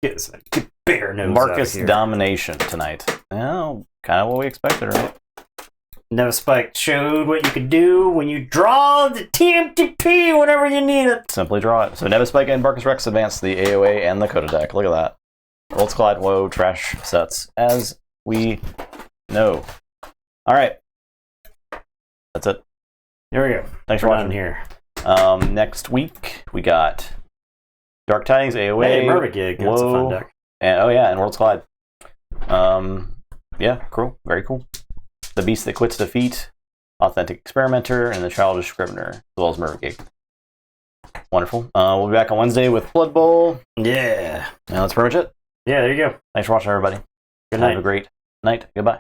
Get bear nose Marcus out here. Domination tonight. Well, kind of what we expected, right? Never Spike showed what you could do when you draw the TMTP whenever you need it. Simply draw it. So Nevaspike and Barkus Rex advance the AOA and the Coda deck. Look at that. Worlds Collide, whoa, trash sets, as we know. Alright. That's it. There we go. Thanks for We're watching. done here. Next week, we got Dark Tidings, AOA. Hey, Mermaid Gig. That's a fun Whoa. deck. And, oh yeah, and Worlds Collide. Yeah, cool. Very cool. The Beast That Quits Defeat, Authentic Experimenter, and the Childish Scrivener, as well as Mermaid Gig. Wonderful. We'll be back on Wednesday with Blood Bowl. Yeah. And that's pretty much it. Yeah, there you go. Thanks for watching, everybody. Good Have night. a great night. Goodbye.